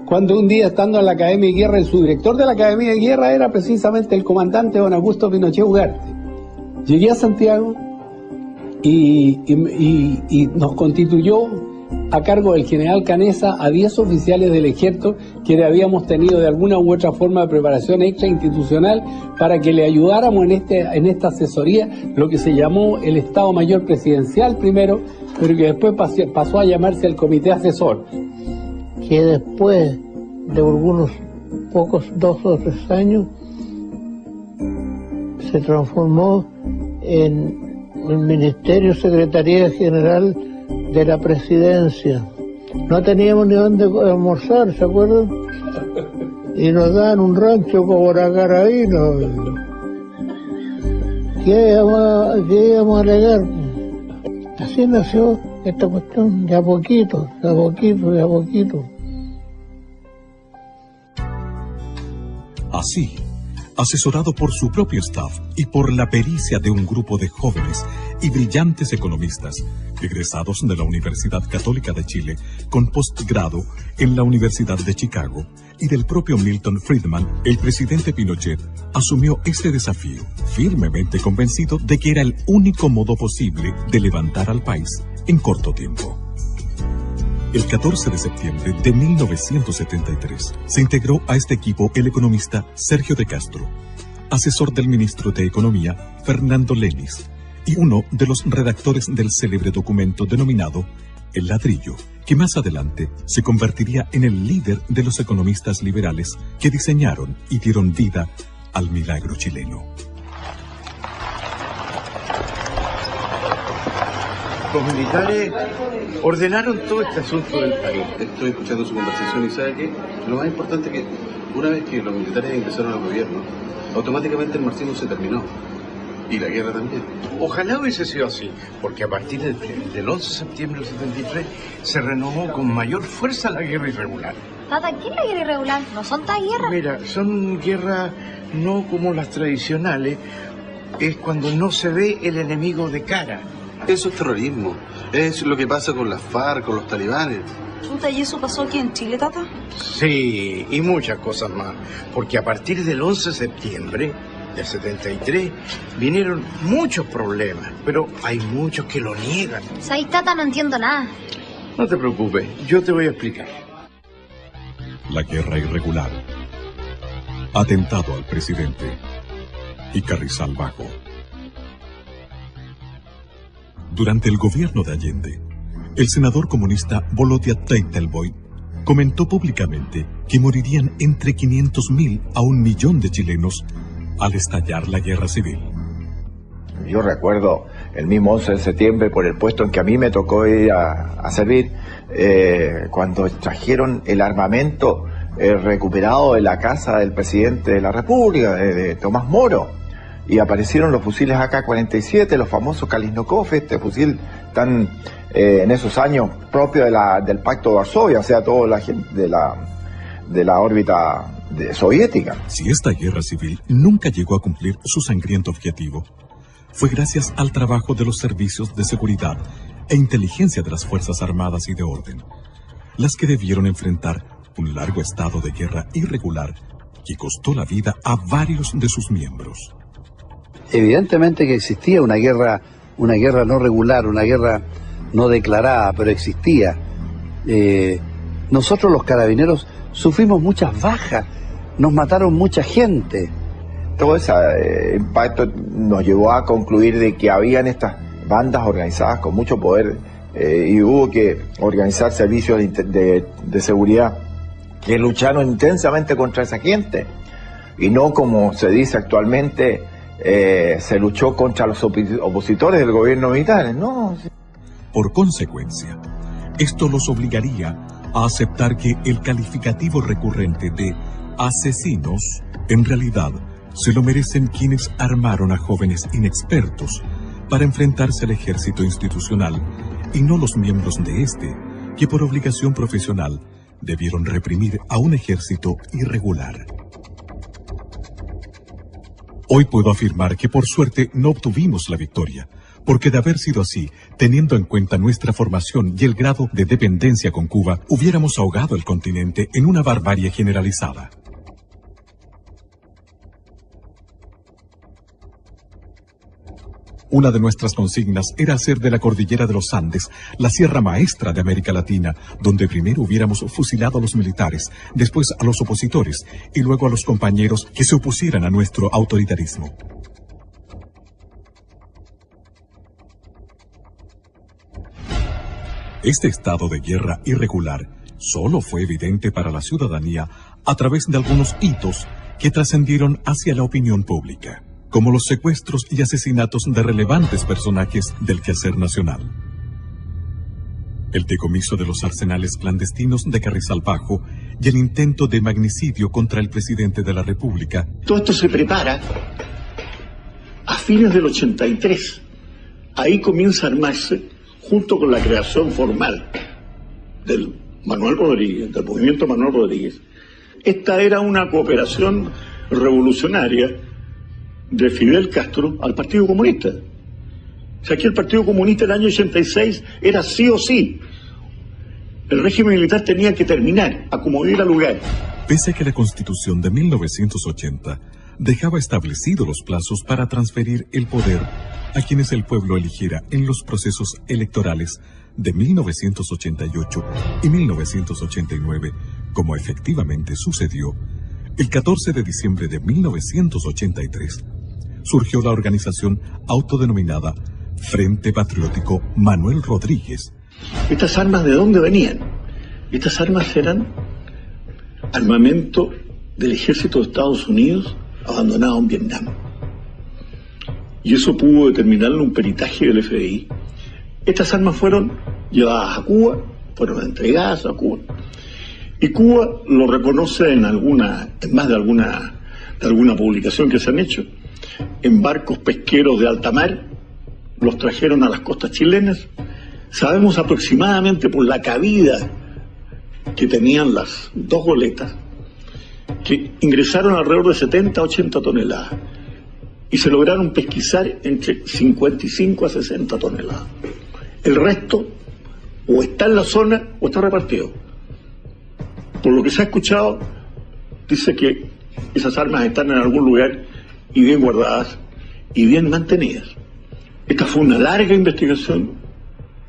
cuando un día, estando en la Academia de Guerra, el subdirector de la Academia de Guerra era precisamente el comandante don Augusto Pinochet Ugarte. Llegué a Santiago y nos constituyó a cargo del general Canesa a 10 oficiales del ejército que habíamos tenido de alguna u otra forma de preparación extrainstitucional para que le ayudáramos en esta asesoría, lo que se llamó el Estado Mayor Presidencial primero, pero que después pasó a llamarse el Comité Asesor. Que después de algunos pocos 2 o 3 años se transformó en el Ministerio Secretaría General de la Presidencia. No teníamos ni dónde almorzar, ¿se acuerdan? Y nos daban un rancho como Carabino. ¿Qué íbamos a alegar? Así nació esta cuestión, de a poquito, de a poquito, de a poquito. Así, asesorado por su propio staff y por la pericia de un grupo de jóvenes y brillantes economistas, egresados de la Universidad Católica de Chile, con postgrado en la Universidad de Chicago, y del propio Milton Friedman, el presidente Pinochet asumió este desafío, firmemente convencido de que era el único modo posible de levantar al país en corto tiempo. El 14 de septiembre de 1973 se integró a este equipo el economista Sergio de Castro, asesor del ministro de Economía Fernando Lenis y uno de los redactores del célebre documento denominado El Ladrillo, que más adelante se convertiría en el líder de los economistas liberales que diseñaron y dieron vida al milagro chileno. Los militares ordenaron todo este asunto del país. Estoy escuchando su conversación y sabe que lo más importante es que una vez que los militares ingresaron al gobierno, automáticamente el marxismo se terminó. Y la guerra también. Ojalá hubiese sido así, porque a partir del 11 de septiembre del 73 se renovó con mayor fuerza la guerra irregular. Tata, ¿qué es la guerra irregular? ¿No son tan guerras? Mira, son guerras no como las tradicionales, es cuando no se ve el enemigo de cara. Eso es terrorismo, es lo que pasa con las FARC, con los talibanes. Chuta, ¿y eso pasó aquí en Chile, Tata? Sí, y muchas cosas más, porque a partir del 11 de septiembre del 73 vinieron muchos problemas, pero hay muchos que lo niegan. ¿Sabes, Tata? No entiendo nada. No te preocupes, yo te voy a explicar. La guerra irregular, atentado al presidente y Carrizal Bajo. Durante el gobierno de Allende, el senador comunista Volodya Teitelboy comentó públicamente que morirían entre 500.000 a 1 millón de chilenos al estallar la guerra civil. Yo recuerdo el mismo 11 de septiembre, por el puesto en que a mí me tocó ir a servir, cuando trajeron el armamento recuperado de la casa del presidente de la República, de Tomás Moro, y aparecieron los fusiles AK-47, los famosos Kalashnikov, este fusil tan en esos años propio del Pacto de Varsovia, o sea, toda la gente de la órbita soviética. Si esta guerra civil nunca llegó a cumplir su sangriento objetivo, fue gracias al trabajo de los servicios de seguridad e inteligencia de las Fuerzas Armadas y de Orden, las que debieron enfrentar un largo estado de guerra irregular que costó la vida a varios de sus miembros. Evidentemente que existía una guerra no regular, una guerra no declarada, pero existía. Nosotros los carabineros sufrimos muchas bajas, nos mataron mucha gente. Todo ese impacto nos llevó a concluir de que habían estas bandas organizadas con mucho poder y hubo que organizar servicios de seguridad que lucharon intensamente contra esa gente y no como se dice actualmente se luchó contra los opositores del gobierno militar, ¿no? Por consecuencia, esto los obligaría a aceptar que el calificativo recurrente de asesinos en realidad se lo merecen quienes armaron a jóvenes inexpertos para enfrentarse al ejército institucional y no los miembros de este, que por obligación profesional debieron reprimir a un ejército irregular. Hoy puedo afirmar que por suerte no obtuvimos la victoria, porque de haber sido así, teniendo en cuenta nuestra formación y el grado de dependencia con Cuba, hubiéramos ahogado el continente en una barbarie generalizada. Una de nuestras consignas era hacer de la cordillera de los Andes la sierra maestra de América Latina, donde primero hubiéramos fusilado a los militares, después a los opositores y luego a los compañeros que se opusieran a nuestro autoritarismo. Este estado de guerra irregular solo fue evidente para la ciudadanía a través de algunos hitos que trascendieron hacia la opinión pública, como los secuestros y asesinatos de relevantes personajes del quehacer nacional. El decomiso de los arsenales clandestinos de Carrizal Bajo y el intento de magnicidio contra el presidente de la República. Todo esto se prepara a fines del 83. Ahí comienza a armarse, junto con la creación formal del Manuel Rodríguez, del movimiento Manuel Rodríguez. Esta era una cooperación revolucionaria de Fidel Castro al Partido Comunista. O sea, aquí el Partido Comunista el año 86 era sí o sí. El régimen militar tenía que terminar, a como diera lugar. Pese a que la Constitución de 1980 dejaba establecidos los plazos para transferir el poder a quienes el pueblo eligiera en los procesos electorales de 1988 y 1989, como efectivamente sucedió, el 14 de diciembre de 1983, surgió la organización autodenominada Frente Patriótico Manuel Rodríguez. ¿Estas armas de dónde venían? Estas armas eran armamento del ejército de Estados Unidos abandonado en Vietnam. Y eso pudo determinarlo un peritaje del FBI. Estas armas fueron llevadas a Cuba, fueron entregadas a Cuba. Y Cuba lo reconoce en más de alguna publicación que se han hecho, en barcos pesqueros de alta mar, los trajeron a las costas chilenas. Sabemos aproximadamente por la cabida que tenían las dos goletas, que ingresaron alrededor de 70 a 80 toneladas y se lograron pesquisar entre 55 a 60 toneladas. El resto o está en la zona o está repartido. Por lo que se ha escuchado, dice que esas armas están en algún lugar y bien guardadas y bien mantenidas. Esta fue una larga investigación,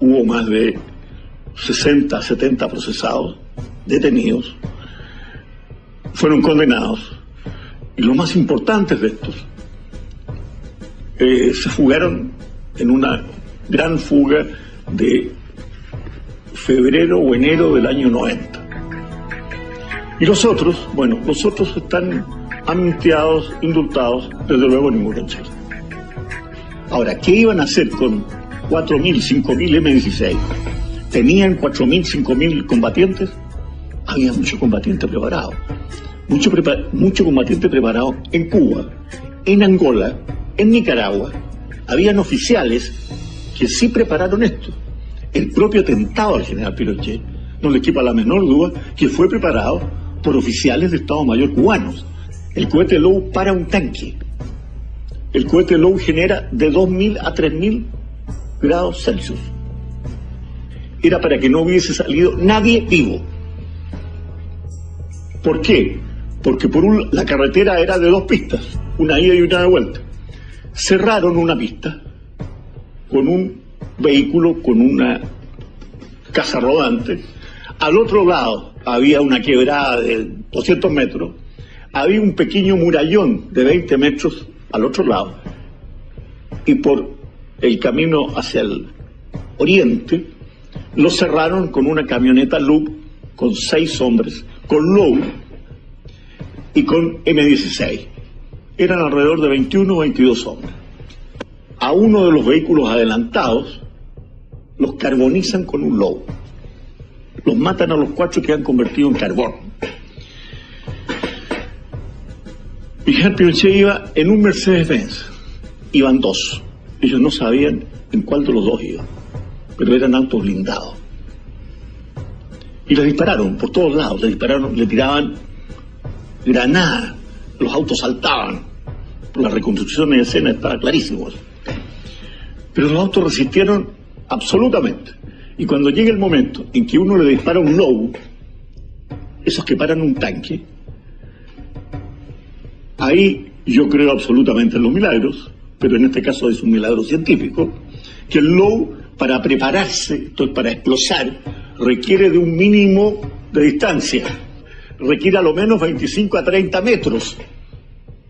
hubo más de 60, 70 procesados, detenidos, fueron condenados, y los más importantes de estos se fugaron en una gran fuga de febrero o enero del año 90. Y los otros, bueno, los otros están amnistiados, indultados, desde luego ninguno en Chile. Ahora, ¿qué iban a hacer con 4.000, 5.000 M-16? ¿Tenían 4.000, 5.000 combatientes? Había mucho combatiente preparado. Mucho combatiente preparado en Cuba, en Angola, en Nicaragua. Habían oficiales que sí prepararon esto. El propio atentado al general Pinochet, no le quepa la menor duda, que fue preparado por oficiales de Estado Mayor cubanos. El cohete Low para un tanque. El cohete Low genera de 2.000 a 3.000 grados Celsius. Era para que no hubiese salido nadie vivo. ¿Por qué? Porque la carretera era de 2 pistas, una ida y una de vuelta. Cerraron una pista con un vehículo, con una casa rodante. Al otro lado había una quebrada de 200 metros, había un pequeño murallón de 20 metros al otro lado, y por el camino hacia el oriente lo cerraron con una camioneta Loop con 6 hombres, con Low y con M-16. Eran alrededor de 21 o 22 hombres. A uno de los vehículos adelantados los carbonizan con un Low. Los matan a los 4 que han convertido en carbón. Miguel Pinochet iba en un Mercedes-Benz. Iban 2. Ellos no sabían en cuál de los 2 iba, pero eran autos blindados. Y les dispararon por todos lados, le tiraban granadas, los autos saltaban. La reconstrucción de escena estaba clarísimo. Pero los autos resistieron absolutamente. Y cuando llega el momento en que uno le dispara un Low, esos que paran un tanque, ahí yo creo absolutamente en los milagros, pero en este caso es un milagro científico, que el Low, para prepararse, entonces para explosar, requiere de un mínimo de distancia, requiere a lo menos 25 a 30 metros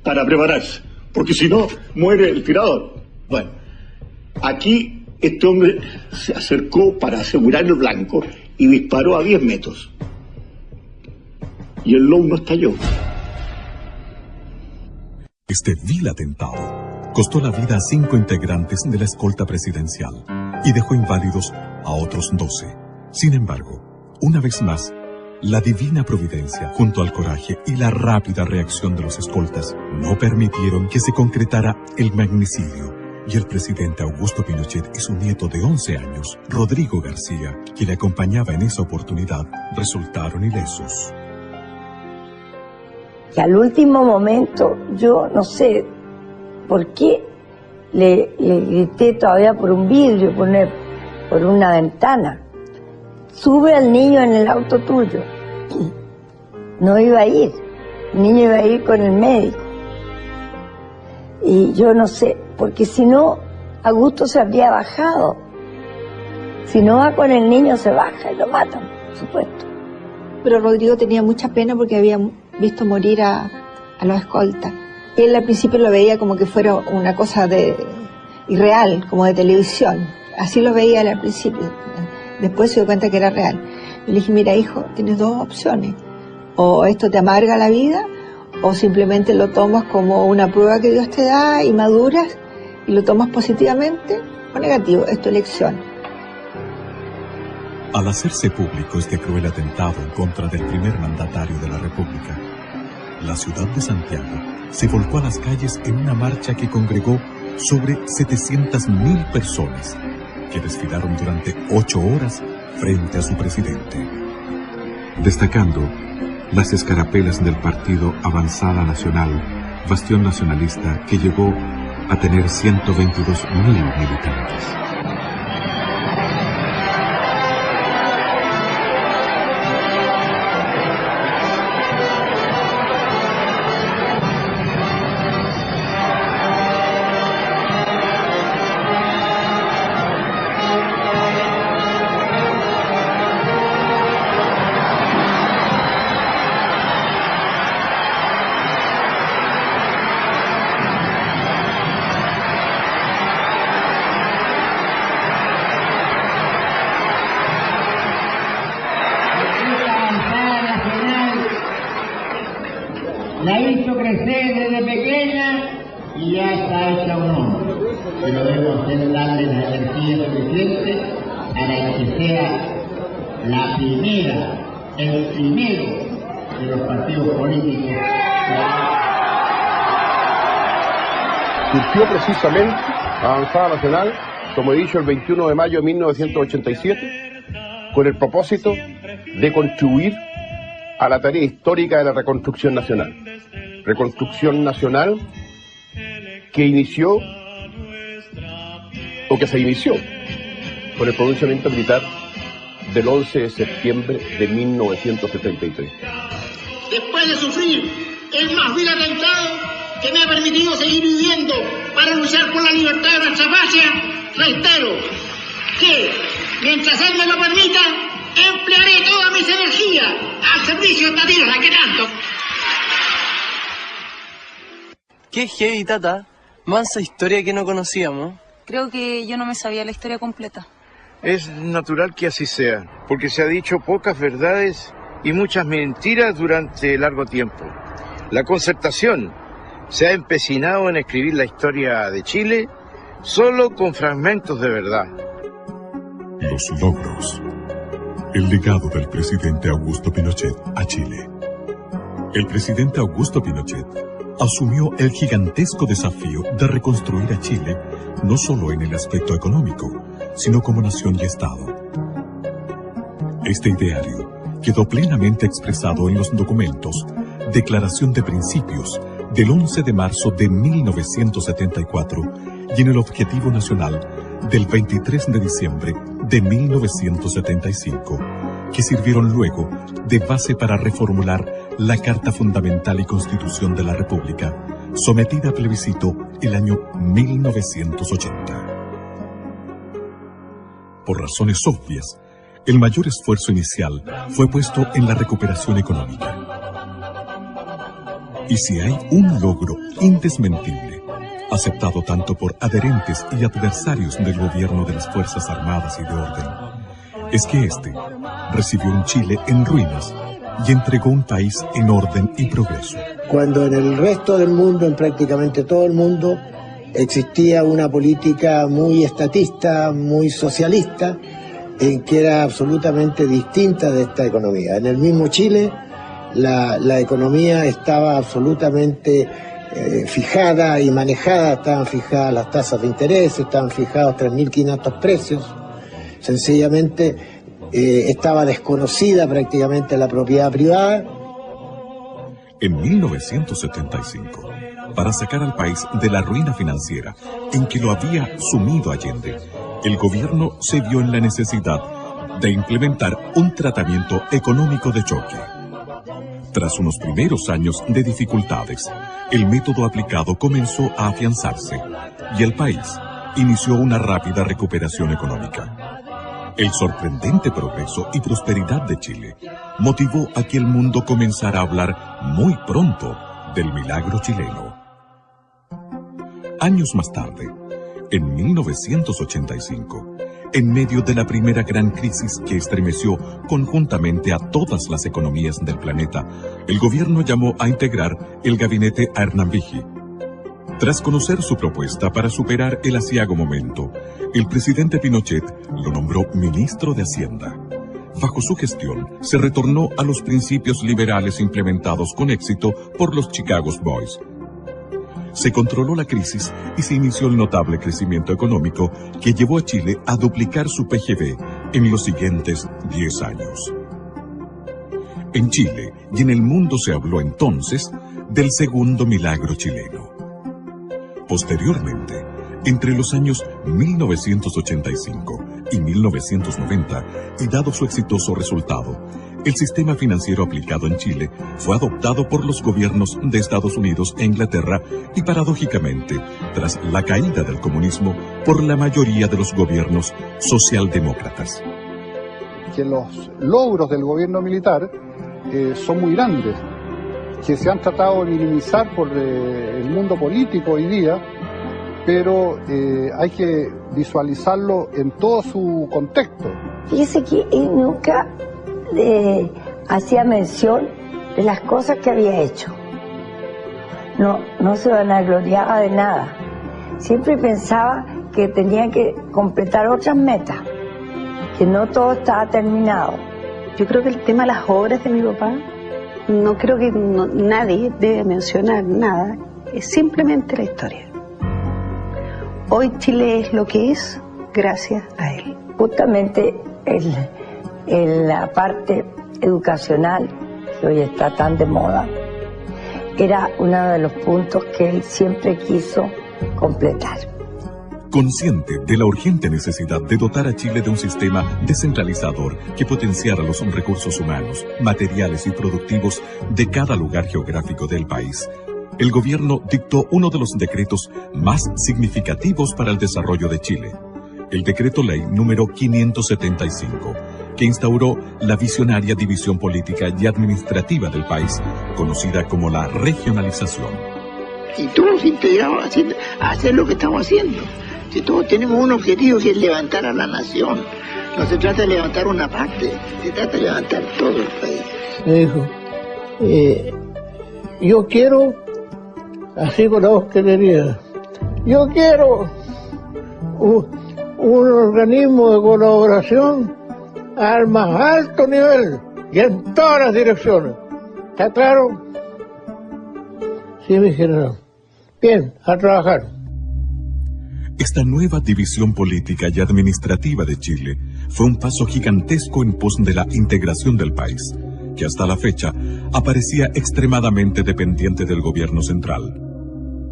para prepararse, porque si no, muere el tirador. Bueno, aquí este hombre se acercó para asegurar el blanco y disparó a 10 metros. Y el Low no estalló. Este vil atentado costó la vida a 5 integrantes de la escolta presidencial y dejó inválidos a otros 12. Sin embargo, una vez más, la divina providencia, junto al coraje y la rápida reacción de los escoltas, no permitieron que se concretara el magnicidio, y el presidente Augusto Pinochet y su nieto de 11 años, Rodrigo García, que le acompañaba en esa oportunidad, resultaron ilesos. Y al último momento, yo no sé por qué le grité todavía por un vidrio, por una ventana: sube al niño en el auto tuyo. No iba a ir, el niño iba a ir con el médico. Y yo no sé, porque si no, Augusto se habría bajado. Si no va con el niño, se baja y lo matan, por supuesto. Pero Rodrigo tenía mucha pena porque había visto morir a los escoltas. Él al principio lo veía como que fuera una cosa irreal, como de televisión. Así lo veía él al principio. Después se dio cuenta que era real. Y le dije: mira, hijo, tienes 2 opciones. O esto te amarga la vida, o simplemente lo tomas como una prueba que Dios te da y maduras y lo tomas positivamente o negativo. Es tu elección. Al hacerse público este cruel atentado en contra del primer mandatario de la República, la ciudad de Santiago se volcó a las calles en una marcha que congregó sobre 700.000 personas, que desfilaron durante 8 horas frente a su presidente. Destacando las escarapelas del partido Avanzada Nacional, bastión nacionalista que llegó a tener 122.000 militantes. La hizo crecer desde pequeña y ya está hecha un hombre. Pero debemos darle la energía suficiente para que sea la primera, el primero de los partidos políticos. Surgió precisamente Avanzada Nacional, como he dicho, el 21 de mayo de 1987, con el propósito de contribuir a la tarea histórica de la reconstrucción nacional. Reconstrucción nacional que inició, o que se inició, con el pronunciamiento militar del 11 de septiembre de 1973. Después de sufrir el más vil atentado que me ha permitido seguir viviendo para luchar por la libertad de nuestra patria, reitero que, mientras él me lo permita, emplearé todas mis energías al servicio de esta tierra que tanto. Qué heavy, Tata. Mansa historia que no conocíamos. Creo que yo no me sabía la historia completa. Es natural que así sea, porque se ha dicho pocas verdades y muchas mentiras durante largo tiempo. La Concertación se ha empecinado en escribir la historia de Chile solo con fragmentos de verdad. Los logros. El legado del presidente Augusto Pinochet a Chile. El presidente Augusto Pinochet asumió el gigantesco desafío de reconstruir a Chile no solo en el aspecto económico, sino como nación y Estado. Este ideario quedó plenamente expresado en los documentos Declaración de Principios del 11 de marzo de 1974 y en el Objetivo Nacional del 23 de diciembre de 1975, que sirvieron luego de base para reformular la Carta Fundamental y Constitución de la República, sometida a plebiscito el año 1980. Por razones obvias, el mayor esfuerzo inicial fue puesto en la recuperación económica. Y si hay un logro indesmentible, aceptado tanto por adherentes y adversarios del gobierno de las Fuerzas Armadas y de Orden, es que éste recibió un Chile en ruinas y entregó un país en orden y progreso. Cuando en el resto del mundo, en prácticamente todo el mundo, existía una política muy estatista, muy socialista, en que era absolutamente distinta de esta economía. En el mismo Chile, la economía estaba absolutamente fijada y manejada, estaban fijadas las tasas de interés, estaban fijados 3.500 precios, sencillamente estaba desconocida prácticamente la propiedad privada. En 1975, para sacar al país de la ruina financiera en que lo había sumido Allende, el gobierno se vio en la necesidad de implementar un tratamiento económico de choque. Tras unos primeros años de dificultades, el método aplicado comenzó a afianzarse y el país inició una rápida recuperación económica. El sorprendente progreso y prosperidad de Chile motivó a que el mundo comenzara a hablar muy pronto del milagro chileno. Años más tarde, en 1985, en medio de la primera gran crisis que estremeció conjuntamente a todas las economías del planeta, el gobierno llamó a integrar el gabinete a Hernán Vigil. Tras conocer su propuesta para superar el aciago momento, el presidente Pinochet lo nombró ministro de Hacienda. bajo su gestión, se retornó a los principios liberales implementados con éxito por los Chicago Boys. Se controló la crisis y se inició el notable crecimiento económico que llevó a Chile a duplicar su PGB en los siguientes 10 años. En Chile y en el mundo se habló entonces del segundo milagro chileno. Posteriormente, entre los años 1985 y 1990, y dado su exitoso resultado, el sistema financiero aplicado en Chile fue adoptado por los gobiernos de Estados Unidos e Inglaterra y, paradójicamente, tras la caída del comunismo, por la mayoría de los gobiernos socialdemócratas. Que los logros del gobierno militar son muy grandes, que se han tratado de minimizar por el mundo político hoy día, pero hay que visualizarlo en todo su contexto. Fíjese que él nunca hacía mención de las cosas que había hecho. No se vanagloriaba de nada. Siempre pensaba que tenía que completar otras metas, que no todo estaba terminado. Yo creo que el tema de las obras de mi papá, no creo que nadie debe mencionar nada, es simplemente la historia. Hoy Chile es lo que es gracias a él. Justamente en la parte educacional, que hoy está tan de moda, era uno de los puntos que él siempre quiso completar. Consciente de la urgente necesidad de dotar a Chile de un sistema descentralizador que potenciara los recursos humanos, materiales y productivos de cada lugar geográfico del país, el gobierno dictó uno de los decretos más significativos para el desarrollo de Chile, el Decreto Ley número 575, que instauró la visionaria división política y administrativa del país, conocida como la regionalización. Y todos integrados a hacer lo que estamos haciendo. Si todos tenemos un objetivo, que es levantar a la nación. No se trata de levantar una parte, se trata de levantar todo el país. Me dijo, yo quiero, así con la voz que tenía, yo quiero un organismo de colaboración al más alto nivel y en todas las direcciones. ¿Está claro? Sí, mi general. Bien, a trabajar. Esta nueva división política y administrativa de Chile fue un paso gigantesco en pos de la integración del país, que hasta la fecha aparecía extremadamente dependiente del gobierno central.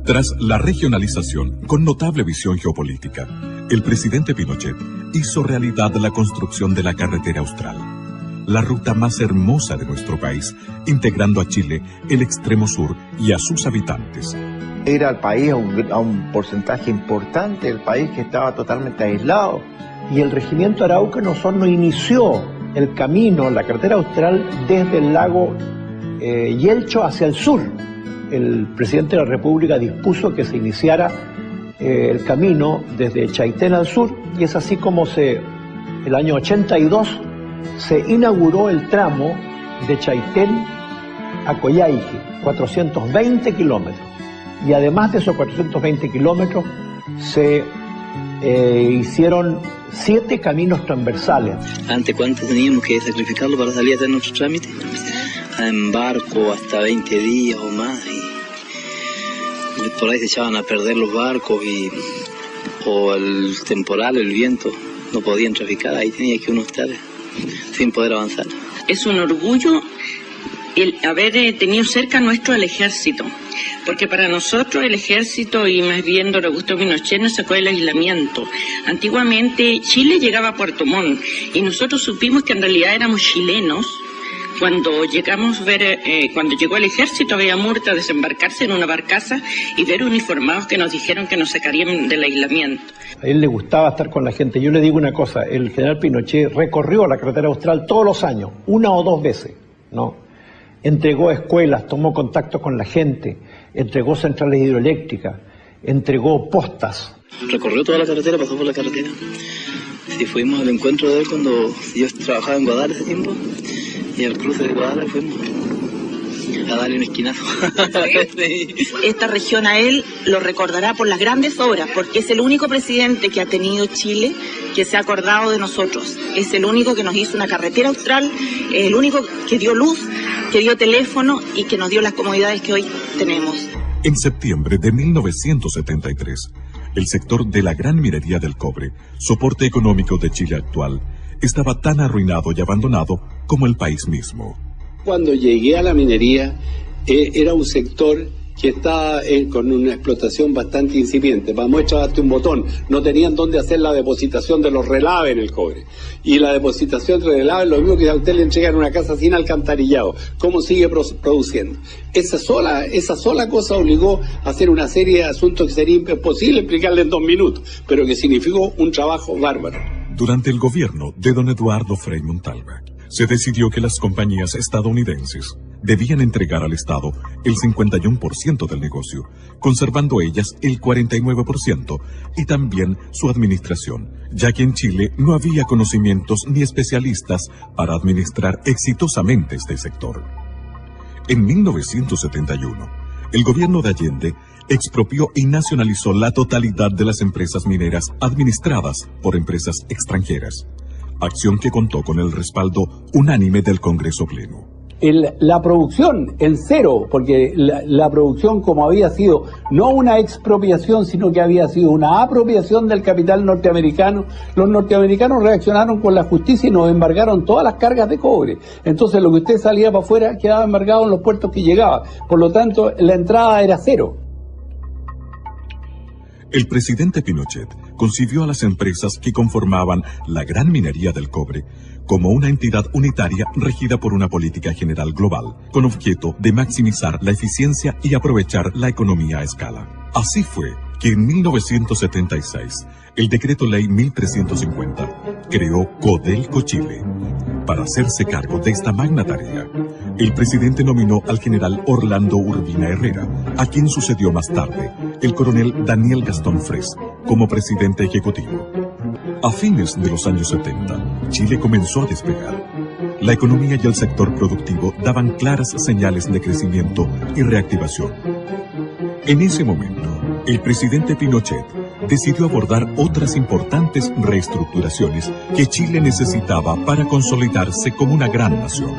Tras la regionalización, con notable visión geopolítica, el presidente Pinochet hizo realidad la construcción de la Carretera Austral, la ruta más hermosa de nuestro país, integrando a Chile, el extremo sur y a sus habitantes. Era el país a un porcentaje importante, el país que estaba totalmente aislado. Y el regimiento Araucano Osorno inició el camino, la carretera austral, desde el lago Yelcho hacia el sur. El presidente de la República dispuso que se iniciara el camino desde Chaitén al sur, y es así como el año 82 se inauguró el tramo de Chaitén a Coyhaique, 420 kilómetros. Y además de esos 420 kilómetros se hicieron 7 caminos transversales. ¿Ante cuánto teníamos que sacrificarlo para salir a hacer nuestro trámite? En barco hasta 20 días o más. Y por ahí se echaban a perder los barcos o el temporal, el viento, no podían traficar. Ahí tenía que uno estar sin poder avanzar. Es un orgullo el haber tenido cerca nuestro el ejército, porque para nosotros el ejército, y más bien don Augusto Pinochet, nos sacó del aislamiento. Antiguamente Chile llegaba a Puerto Montt y nosotros supimos que en realidad éramos chilenos cuando llegamos a ver, cuando llegó el ejército a Villamurta a desembarcarse en una barcaza y ver uniformados que nos dijeron que nos sacarían del aislamiento. A él le gustaba estar con la gente. Yo le digo una cosa, el general Pinochet recorrió la carretera austral todos los años, 1 o 2 veces, ¿no? Entregó escuelas, tomó contacto con la gente, entregó centrales hidroeléctricas, entregó postas. Recorrió toda la carretera, pasó por la carretera. Sí, fuimos al encuentro de él cuando yo trabajaba en Guadalajara ese tiempo, y al cruce de Guadalajara fuimos. a darle un esquinazo. Esta región a él lo recordará por las grandes obras, porque es el único presidente que ha tenido Chile que se ha acordado de nosotros. Es el único que nos hizo una carretera austral, el único que dio luz, que dio teléfono y que nos dio las comodidades que hoy tenemos. En septiembre de 1973, el sector de la gran minería del cobre, soporte económico de Chile actual, estaba tan arruinado y abandonado como el país mismo. Cuando llegué a la minería, era un sector que estaba con una explotación bastante incipiente. Para muestra, darte un botón. No tenían dónde hacer la depositación de los relaves en el cobre. Y la depositación de relaves, lo mismo que a usted le entregan una casa sin alcantarillado. ¿Cómo sigue produciendo? Esa sola cosa obligó a hacer una serie de asuntos que sería imposible explicarle en 2 minutos, pero que significó un trabajo bárbaro. Durante el gobierno de don Eduardo Frei Montalva, se decidió que las compañías estadounidenses debían entregar al Estado el 51% del negocio, conservando ellas el 49% y también su administración, ya que en Chile no había conocimientos ni especialistas para administrar exitosamente este sector. En 1971, el gobierno de Allende expropió y nacionalizó la totalidad de las empresas mineras administradas por empresas extranjeras, acción que contó con el respaldo unánime del Congreso Pleno. La producción en cero, porque la producción, como había sido no una expropiación, sino que había sido una apropiación del capital norteamericano, los norteamericanos reaccionaron con la justicia y nos embargaron todas las cargas de cobre. Entonces lo que usted salía para afuera quedaba embargado en los puertos que llegaba. Por lo tanto, la entrada era cero. El presidente Pinochet concibió a las empresas que conformaban la gran minería del cobre como una entidad unitaria regida por una política general global, con objeto de maximizar la eficiencia y aprovechar la economía a escala. Así fue que en 1976, el Decreto Ley 1350 creó Codelco Chile. Para hacerse cargo de esta magna tarea, el presidente nominó al general Orlando Urbina Herrera, a quien sucedió más tarde el coronel Daniel Gastón Fres, como presidente ejecutivo. A fines de los años 70, Chile comenzó a despegar. La economía y el sector productivo daban claras señales de crecimiento y reactivación. En ese momento, el presidente Pinochet decidió abordar otras importantes reestructuraciones que Chile necesitaba para consolidarse como una gran nación.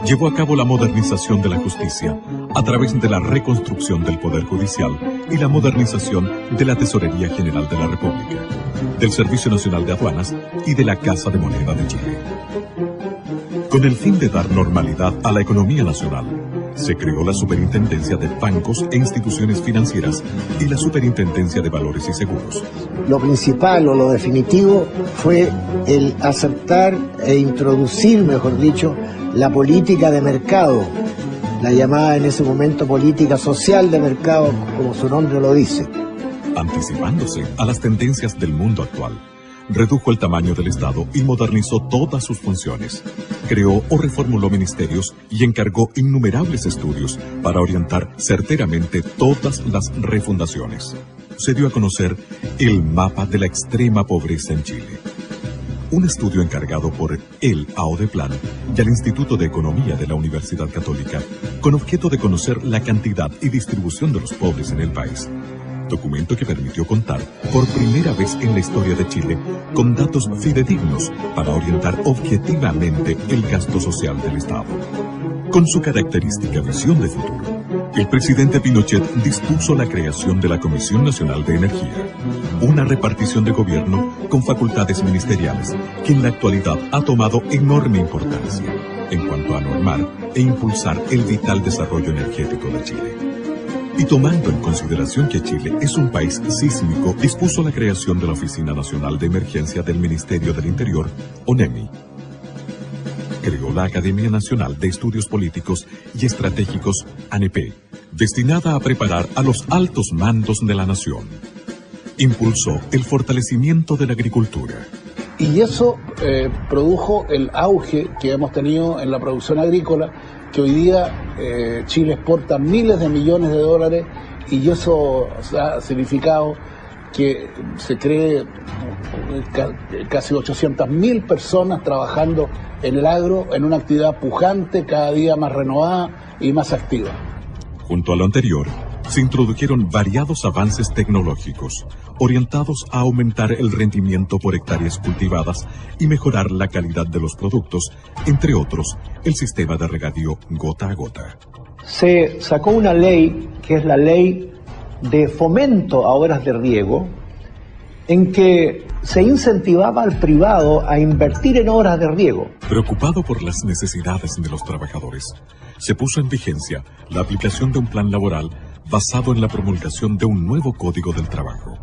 Llevó a cabo la modernización de la justicia a través de la reconstrucción del Poder Judicial y la modernización de la Tesorería General de la República, del Servicio Nacional de Aduanas y de la Casa de Moneda de Chile. Con el fin de dar normalidad a la economía nacional, se creó la Superintendencia de Bancos e Instituciones Financieras y la Superintendencia de Valores y Seguros. Lo principal o lo definitivo fue el aceptar e introducir, mejor dicho, la política de mercado, la llamada en ese momento política social de mercado, como su nombre lo dice. Anticipándose a las tendencias del mundo actual, redujo el tamaño del Estado y modernizó todas sus funciones. Creó o reformuló ministerios y encargó innumerables estudios para orientar certeramente todas las refundaciones. Se dio a conocer el mapa de la extrema pobreza en Chile. Un estudio encargado por el AODEPLAN y al Instituto de Economía de la Universidad Católica, con objeto de conocer la cantidad y distribución de los pobres en el país. Documento que permitió contar por primera vez en la historia de Chile con datos fidedignos para orientar objetivamente el gasto social del Estado. Con su característica visión de futuro, el presidente Pinochet dispuso la creación de la Comisión Nacional de Energía, una repartición de gobierno con facultades ministeriales que en la actualidad ha tomado enorme importancia en cuanto a normar e impulsar el vital desarrollo energético de Chile. Y tomando en consideración que Chile es un país sísmico, dispuso la creación de la Oficina Nacional de Emergencia del Ministerio del Interior, ONEMI. Creó la Academia Nacional de Estudios Políticos y Estratégicos, ANEP, destinada a preparar a los altos mandos de la nación. Impulsó el fortalecimiento de la agricultura. Y eso produjo el auge que hemos tenido en la producción agrícola, que hoy día Chile exporta miles de millones de dólares, y eso ha significado que se cree casi 800.000 personas trabajando en el agro, en una actividad pujante, cada día más renovada, y más activa. Junto a lo anterior, se introdujeron variados avances tecnológicos orientados a aumentar el rendimiento por hectáreas cultivadas y mejorar la calidad de los productos, entre otros, el sistema de regadío gota a gota. Se sacó una ley, que es la ley de fomento a obras de riego, en que se incentivaba al privado a invertir en obras de riego. Preocupado por las necesidades de los trabajadores, se puso en vigencia la aplicación de un plan laboral basado en la promulgación de un nuevo Código del Trabajo.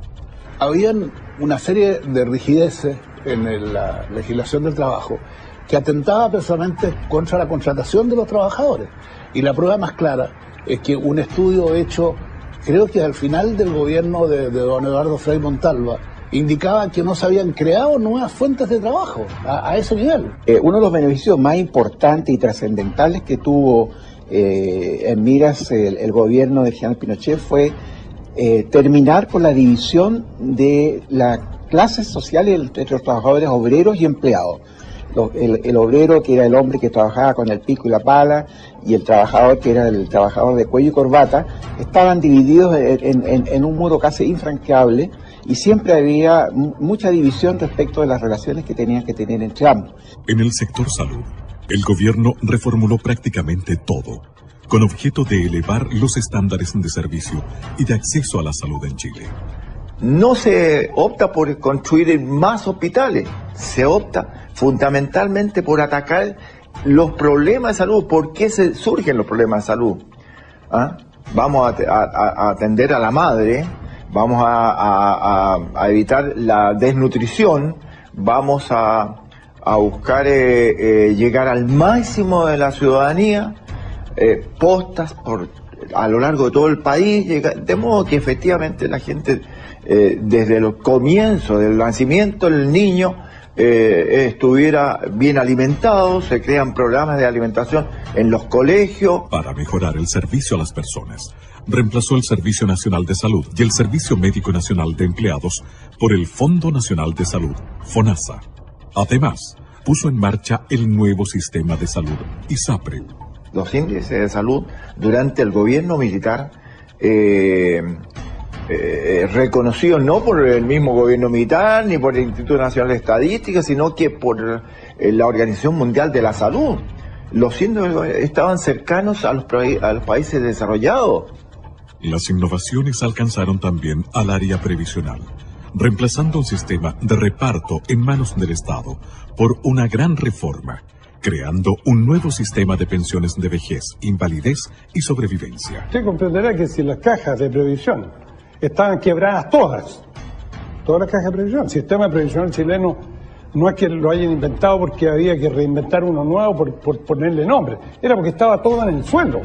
Habían una serie de rigideces en la legislación del trabajo que atentaba precisamente contra la contratación de los trabajadores. Y la prueba más clara es que un estudio hecho, creo que al final del gobierno de don Eduardo Frei Montalva, indicaba que no se habían creado nuevas fuentes de trabajo a ese nivel. Uno de los beneficios más importantes y trascendentales que tuvo en miras el gobierno del general Pinochet fue terminar con la división de las clases sociales entre los trabajadores obreros y empleados. El obrero, que era el hombre que trabajaba con el pico y la pala, y el trabajador, que era el trabajador de cuello y corbata, estaban divididos en un muro casi infranqueable, y siempre había mucha división respecto de las relaciones que tenían que tener entre ambos. En el sector salud, el gobierno reformuló prácticamente todo, con objeto de elevar los estándares de servicio y de acceso a la salud en Chile. No se opta por construir más hospitales, se opta fundamentalmente por atacar los problemas de salud. ¿Por qué surgen los problemas de salud? Vamos a atender a la madre, vamos a evitar la desnutrición, vamos a buscar llegar al máximo de la ciudadanía, postas a lo largo de todo el país, de modo que efectivamente la gente, desde los comienzos del nacimiento del niño, estuviera bien alimentado. Se crean programas de alimentación en los colegios. Para mejorar el servicio a las personas, reemplazó el Servicio Nacional de Salud y el Servicio Médico Nacional de Empleados por el Fondo Nacional de Salud, FONASA. Además, puso en marcha el nuevo sistema de salud, ISAPRE. Los índices de salud durante el gobierno militar, reconocidos no por el mismo gobierno militar ni por el Instituto Nacional de Estadística, sino que por la Organización Mundial de la Salud. Los índices estaban cercanos a los países desarrollados. Las innovaciones alcanzaron también al área previsional, reemplazando un sistema de reparto en manos del Estado por una gran reforma, creando un nuevo sistema de pensiones de vejez, invalidez y sobrevivencia. Usted comprenderá que si las cajas de previsión estaban quebradas todas las cajas de previsión, el sistema previsional chileno no es que lo hayan inventado porque había que reinventar uno nuevo por ponerle nombre, era porque estaba todo en el suelo.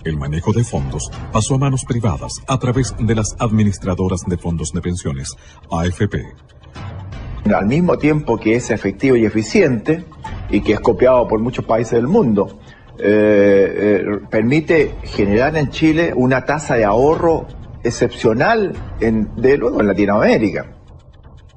El manejo de fondos pasó a manos privadas a través de las administradoras de fondos de pensiones, AFP. Al mismo tiempo que es efectivo y eficiente, y que es copiado por muchos países del mundo, permite generar en Chile una tasa de ahorro excepcional, de luego en Latinoamérica.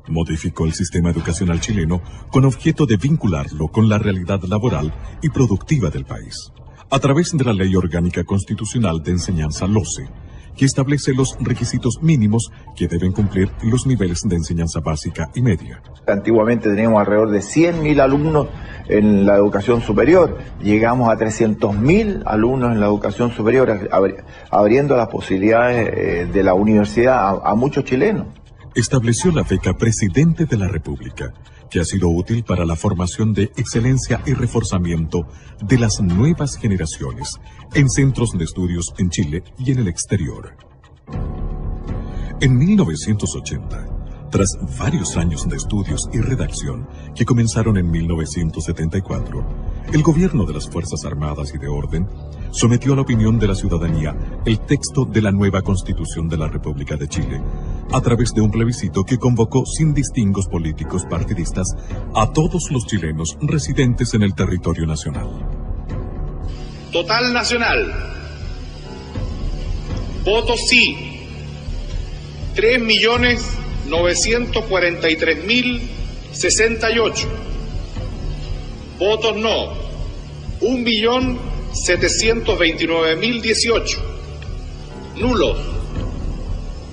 Modificó el sistema educacional chileno con objeto de vincularlo con la realidad laboral y productiva del país, a través de la Ley Orgánica Constitucional de Enseñanza LOCE, que establece los requisitos mínimos que deben cumplir los niveles de enseñanza básica y media. Antiguamente teníamos alrededor de 100.000 alumnos en la educación superior, llegamos a 300.000 alumnos en la educación superior, abriendo las posibilidades de la universidad a muchos chilenos. Estableció la beca Presidente de la República, que ha sido útil para la formación de excelencia y reforzamiento de las nuevas generaciones en centros de estudios en Chile y en el exterior. En 1980, tras varios años de estudios y redacción que comenzaron en 1974, el gobierno de las Fuerzas Armadas y de Orden sometió a la opinión de la ciudadanía el texto de la nueva Constitución de la República de Chile, a través de un plebiscito que convocó sin distingos políticos partidistas a todos los chilenos residentes en el territorio nacional. Total nacional. Votos sí, 3.943.068. Votos no, 1.100.000 729.018. Nulos,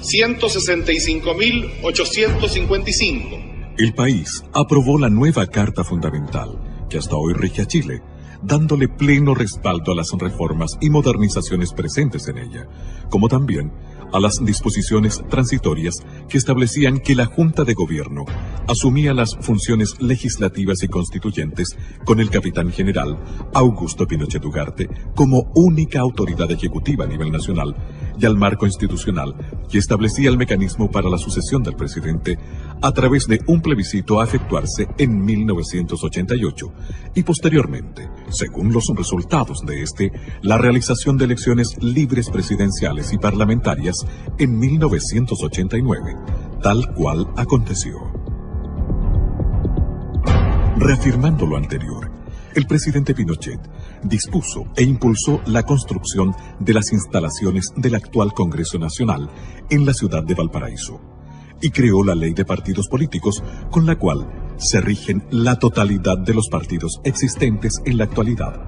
165.855. El país aprobó la nueva Carta Fundamental, que hasta hoy rige a Chile, dándole pleno respaldo a las reformas y modernizaciones presentes en ella, como también a las disposiciones transitorias que establecían que la Junta de Gobierno asumía las funciones legislativas y constituyentes con el capitán general Augusto Pinochet Ugarte como única autoridad ejecutiva a nivel nacional, y al marco institucional que establecía el mecanismo para la sucesión del presidente a través de un plebiscito a efectuarse en 1988 y posteriormente, según los resultados de este, la realización de elecciones libres presidenciales y parlamentarias en 1989, tal cual aconteció. Reafirmando lo anterior, el presidente Pinochet dispuso e impulsó la construcción de las instalaciones del actual Congreso Nacional en la ciudad de Valparaíso y creó la ley de partidos políticos con la cual se rigen la totalidad de los partidos existentes en la actualidad.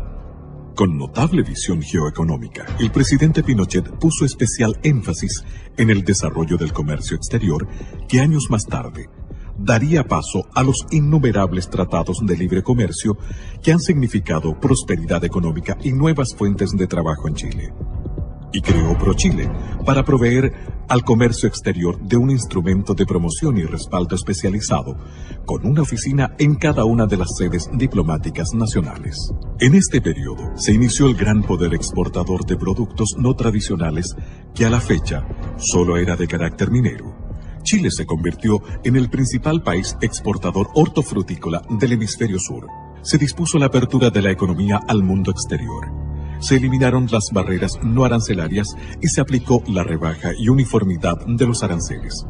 Con notable visión geoeconómica, el presidente Pinochet puso especial énfasis en el desarrollo del comercio exterior que años más tarde daría paso a los innumerables tratados de libre comercio que han significado prosperidad económica y nuevas fuentes de trabajo en Chile. Y creó ProChile para proveer al comercio exterior de un instrumento de promoción y respaldo especializado, con una oficina en cada una de las sedes diplomáticas nacionales. En este periodo se inició el gran poder exportador de productos no tradicionales que a la fecha solo era de carácter minero. Chile se convirtió en el principal país exportador hortofrutícola del hemisferio sur. Se dispuso la apertura de la economía al mundo exterior. Se eliminaron las barreras no arancelarias y se aplicó la rebaja y uniformidad de los aranceles.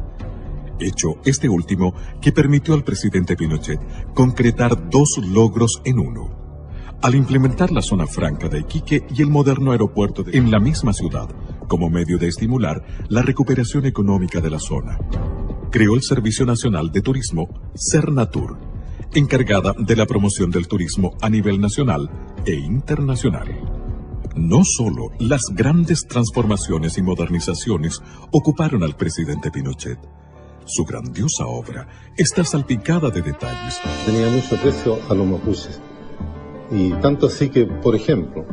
Hecho este último que permitió al presidente Pinochet concretar dos logros en uno. Al implementar la zona franca de Iquique y el moderno aeropuerto en la misma ciudad, como medio de estimular la recuperación económica de la zona. Creó el Servicio Nacional de Turismo, Sernatur, encargada de la promoción del turismo a nivel nacional e internacional. No solo las grandes transformaciones y modernizaciones ocuparon al presidente Pinochet. Su grandiosa obra está salpicada de detalles. Tenía mucho aprecio a los mapuches. Y tanto así que, por ejemplo,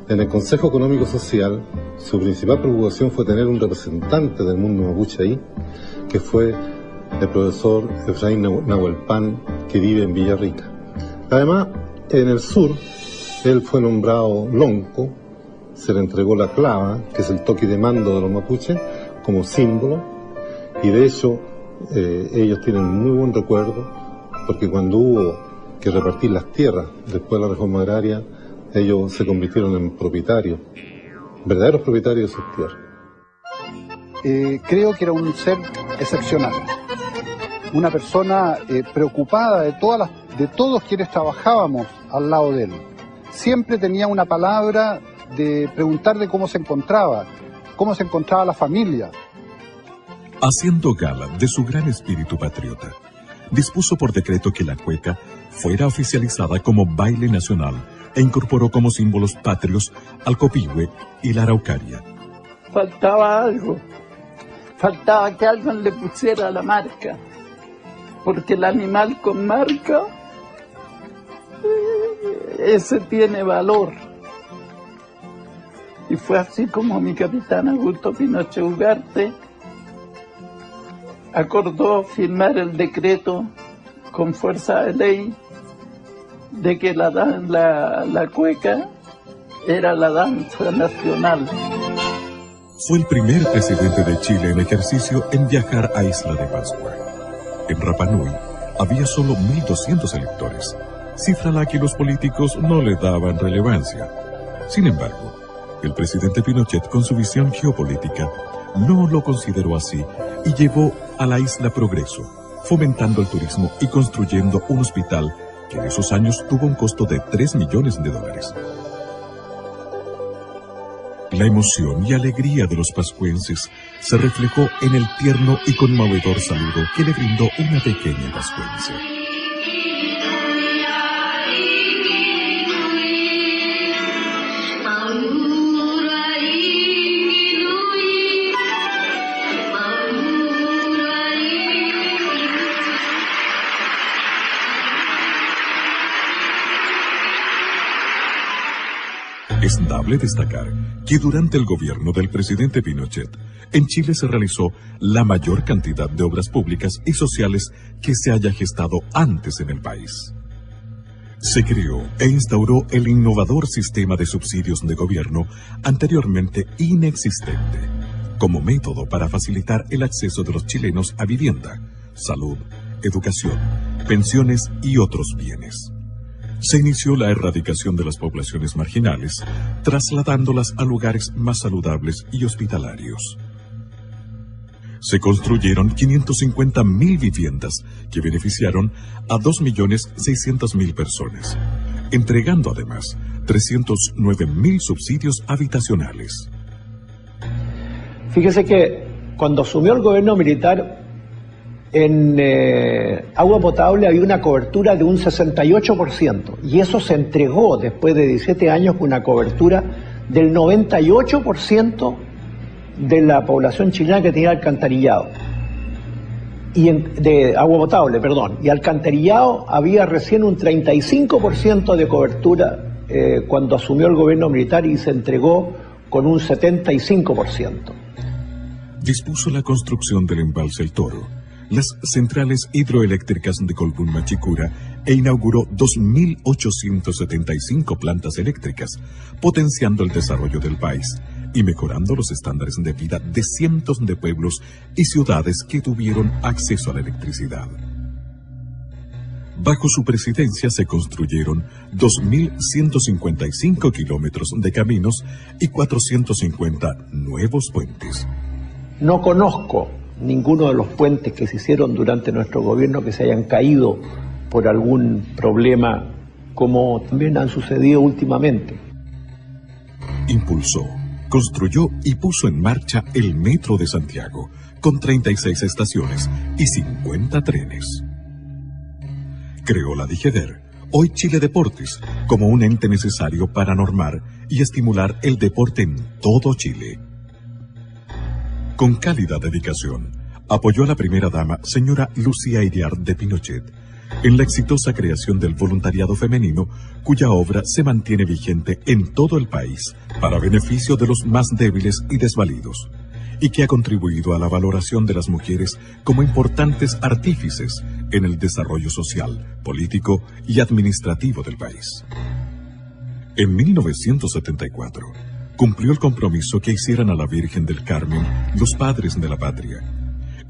en el Consejo Económico Social, su principal preocupación fue tener un representante del mundo mapuche ahí, que fue el profesor Efraín Nahuelpan, que vive en Villarrica. Además, en el sur, él fue nombrado lonco, se le entregó la clava, que es el toque de mando de los mapuches, como símbolo, y de hecho, ellos tienen muy buen recuerdo, porque cuando hubo que repartir las tierras después de la reforma agraria, ellos se convirtieron en propietarios, verdaderos propietarios de sus tierras. Creo que era un ser excepcional, una persona preocupada de todos quienes trabajábamos al lado de él. Siempre tenía una palabra de preguntar de cómo se encontraba la familia. Haciendo gala de su gran espíritu patriota, dispuso por decreto que la cueca fuera oficializada como baile nacional e incorporó como símbolos patrios al copihue y la araucaria. Faltaba algo, faltaba que alguien le pusiera la marca, porque el animal con marca, ese tiene valor. Y fue así como mi capitán Augusto Pinochet Ugarte acordó firmar el decreto con fuerza de ley de que la cueca era la danza nacional. Fue el primer presidente de Chile en ejercicio en viajar a Isla de Pascua. En Rapa Nui había solo 1.200 electores, cifra a la que los políticos no le daban relevancia. Sin embargo, el presidente Pinochet, con su visión geopolítica, no lo consideró así y llevó a la isla progreso, fomentando el turismo y construyendo un hospital que en esos años tuvo un costo de $3 millones. La emoción y alegría de los pascuenses se reflejó en el tierno y conmovedor saludo que le brindó una pequeña pascuense. Es dable destacar que durante el gobierno del presidente Pinochet, en Chile se realizó la mayor cantidad de obras públicas y sociales que se haya gestado antes en el país. Se creó e instauró el innovador sistema de subsidios de gobierno anteriormente inexistente, como método para facilitar el acceso de los chilenos a vivienda, salud, educación, pensiones y otros bienes. Se inició la erradicación de las poblaciones marginales, trasladándolas a lugares más saludables y hospitalarios. Se construyeron 550.000 viviendas que beneficiaron a 2.600.000 personas, entregando además 309.000 subsidios habitacionales. Fíjese que cuando asumió el gobierno militar, en agua potable había una cobertura de un 68%, y eso se entregó después de 17 años con una cobertura del 98% de la población chilena que tenía alcantarillado. De agua potable, perdón. Y alcantarillado había recién un 35% de cobertura cuando asumió el gobierno militar, y se entregó con un 75%. Dispuso la construcción del embalse El Toro, las centrales hidroeléctricas de Colbún Machicura, e inauguró 2.875 plantas eléctricas, potenciando el desarrollo del país y mejorando los estándares de vida de cientos de pueblos y ciudades que tuvieron acceso a la electricidad. Bajo su presidencia se construyeron 2.155 kilómetros de caminos y 450 nuevos puentes. No conozco ninguno de los puentes que se hicieron durante nuestro gobierno que se hayan caído por algún problema, como también han sucedido últimamente. Impulsó, construyó y puso en marcha el Metro de Santiago, con 36 estaciones y 50 trenes. Creó la DIGEDER, hoy Chile Deportes, como un ente necesario para normar y estimular el deporte en todo Chile. Con cálida dedicación, apoyó a la primera dama, señora Lucía Iriart de Pinochet, en la exitosa creación del voluntariado femenino, cuya obra se mantiene vigente en todo el país para beneficio de los más débiles y desvalidos, y que ha contribuido a la valoración de las mujeres como importantes artífices en el desarrollo social, político y administrativo del país. En 1974, cumplió el compromiso que hicieran a la Virgen del Carmen los padres de la patria,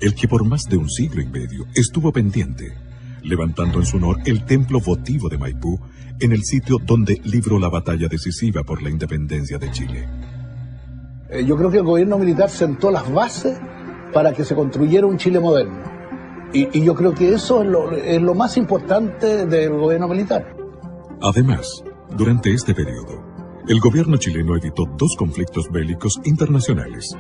el que por más de un siglo y medio estuvo pendiente, levantando en su honor el templo votivo de Maipú, en el sitio donde libró la batalla decisiva por la independencia de Chile. Yo creo que el gobierno militar sentó las bases para que se construyera un Chile moderno. Y yo creo que eso es lo más importante del gobierno militar. Además, durante este periodo, el gobierno chileno evitó 2 conflictos bélicos internacionales,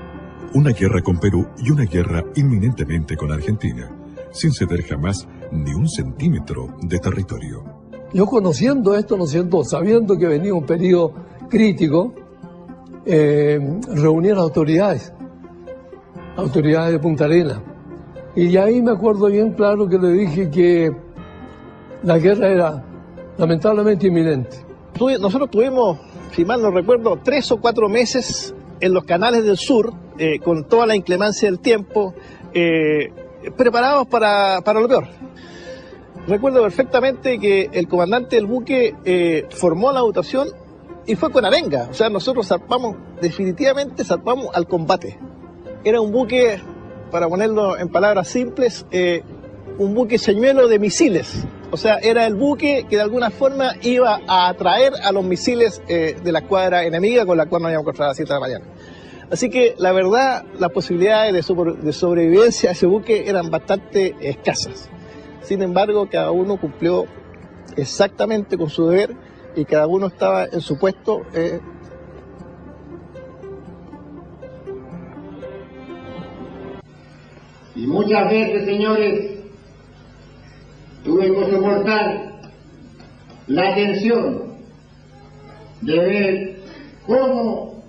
una guerra con Perú y una guerra inminentemente con Argentina, sin ceder jamás ni un centímetro de territorio. Yo conociendo esto, ¿no es cierto?, sabiendo que venía un periodo crítico, reuní a las autoridades de Punta Arenas, y ahí me acuerdo bien claro que le dije que la guerra era lamentablemente inminente. Nosotros tuvimos, si mal no recuerdo, 3 o 4 meses en los canales del sur, con toda la inclemencia del tiempo, preparados para lo peor. Recuerdo perfectamente que el comandante del buque formó la dotación y fue con arenga. O sea, nosotros definitivamente zarpamos al combate. Era un buque, para ponerlo en palabras simples, un buque señuelo de misiles. O sea, era el buque que de alguna forma iba a atraer a los misiles de la escuadra enemiga, con la cual nos íbamos a encontrar a las 7 de la mañana. Así que la verdad, las posibilidades de sobrevivencia a ese buque eran bastante escasas. Sin embargo, cada uno cumplió exactamente con su deber y cada uno estaba en su puesto. Y muchas veces, señores, tuve que soportar la tensión de ver cómo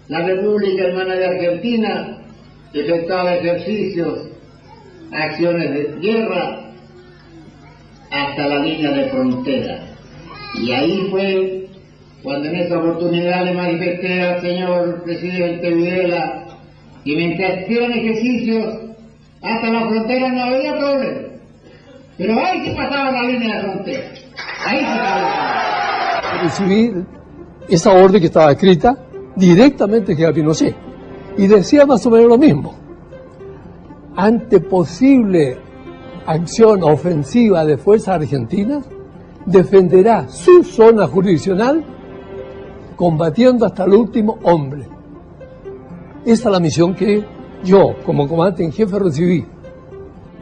la República Hermana de Argentina efectuaba ejercicios, acciones de guerra hasta la línea de frontera. Y ahí fue cuando en esa oportunidad le manifesté al señor presidente Videla que mientras hicieran ejercicios hasta la frontera no había problema. Pero ahí se pasaba la línea de frontera. Ahí se pasaba. Recibí esa orden que estaba escrita directamente de Pinochet y decía más o menos lo mismo. Ante posible acción ofensiva de fuerzas argentinas, defenderá su zona jurisdiccional combatiendo hasta el último hombre. Esa es la misión que yo, como comandante en jefe, recibí.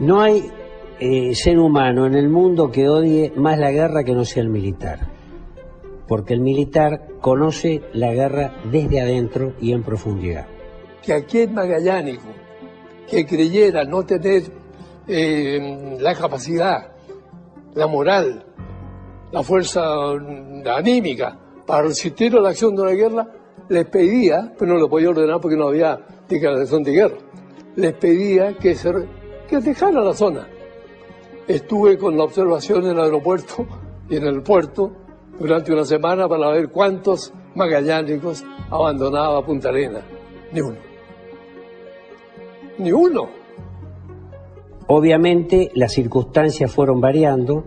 No hay ser humano en el mundo que odie más la guerra que no sea el militar. Porque el militar conoce la guerra desde adentro y en profundidad. Que aquel magallánico que creyera no tener la capacidad, la moral, la fuerza anímica para resistir a la acción de una guerra, les pedía, pero no lo podía ordenar porque no había declaración de guerra, les pedía que dejara la zona. Estuve con la observación en el aeropuerto y en el puerto durante una semana para ver cuántos magallánicos abandonaba Punta Arenas. Ni uno. Ni uno. Obviamente las circunstancias fueron variando,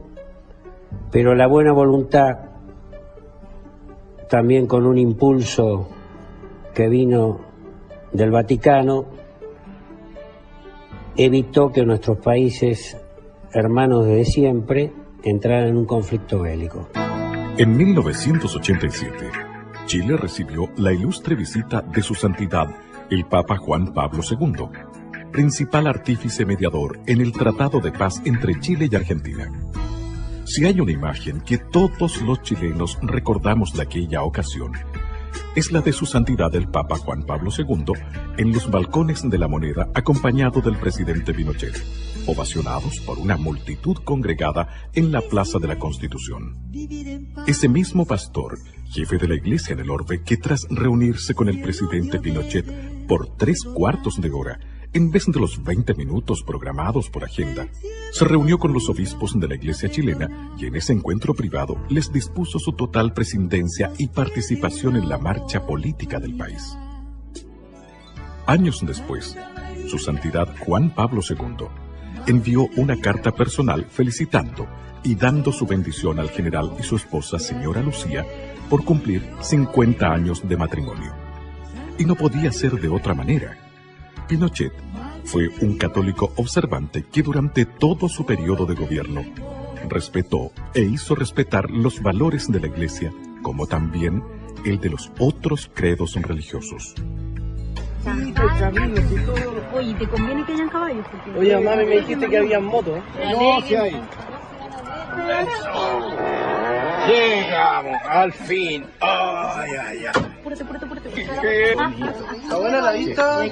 pero la buena voluntad, también con un impulso que vino del Vaticano, evitó que nuestros países hermanos desde siempre entraran en un conflicto bélico. En 1987, Chile recibió la ilustre visita de su santidad, el Papa Juan Pablo II, principal artífice mediador en el Tratado de Paz entre Chile y Argentina. Si hay una imagen que todos los chilenos recordamos de aquella ocasión, es la de su santidad el Papa Juan Pablo II en los balcones de la Moneda acompañado del presidente Pinochet, ovacionados por una multitud congregada en la Plaza de la Constitución. Ese mismo pastor, jefe de la iglesia en el orbe, que tras reunirse con el presidente Pinochet por 3/4 de hora, en vez de los 20 minutos programados por agenda, se reunió con los obispos de la iglesia chilena y en ese encuentro privado les dispuso su total presidencia y participación en la marcha política del país. Años después, su santidad Juan Pablo II envió una carta personal felicitando y dando su bendición al general y su esposa, señora Lucía, por cumplir 50 años de matrimonio. Y no podía ser de otra manera. Pinochet fue un católico observante que durante todo su periodo de gobierno respetó e hizo respetar los valores de la Iglesia, como también el de los otros credos religiosos. Oye, ¿te conviene que hayan caballos? Oye, mami, me dijiste que había motos. No, sí hay. Llegamos, al fin. Ay, ay, ay. Apúrate. ¿Está buena la vista?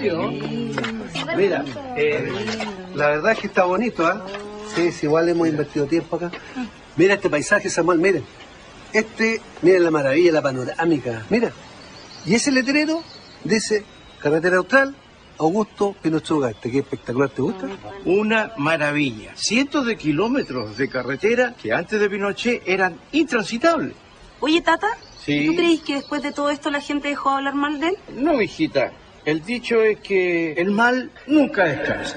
Mira, la verdad es que está bonito, ¿ah? Sí, igual hemos invertido tiempo acá. Mira este paisaje, Samuel, miren. Miren la maravilla, la panorámica. Mira. Y ese letrero dice Carretera Austral, Augusto Pinochet Ugarte. ¿Qué espectacular, te gusta? Una maravilla. Cientos de kilómetros de carretera que antes de Pinochet eran intransitables. Oye, Tata, Sí. ¿tú crees que después de todo esto la gente dejó de hablar mal de él? No, hijita. El dicho es que el mal nunca descansa.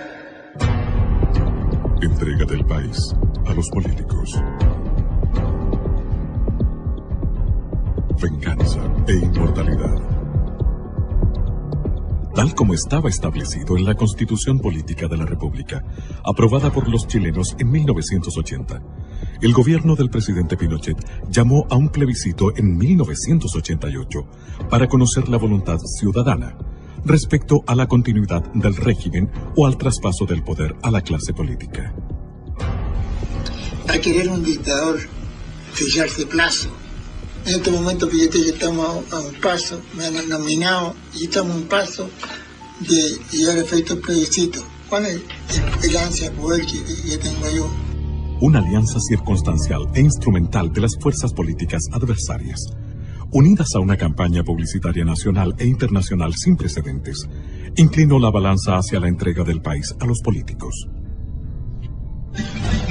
Entrega del país a los políticos. Venganza e inmortalidad. Tal como estaba establecido en la Constitución Política de la República, aprobada por los chilenos en 1980, el gobierno del presidente Pinochet llamó a un plebiscito en 1988 para conocer la voluntad ciudadana respecto a la continuidad del régimen o al traspaso del poder a la clase política. Va a querer un dictador fijarse plazo. En este momento, fíjate que estamos a un paso, me han nominado y estamos a un paso de llegar a efecto plebiscito. ¿Cuál es el ansia de poder que tengo yo? Una alianza circunstancial e instrumental de las fuerzas políticas adversarias, unidas a una campaña publicitaria nacional e internacional sin precedentes, inclinó la balanza hacia la entrega del país a los políticos.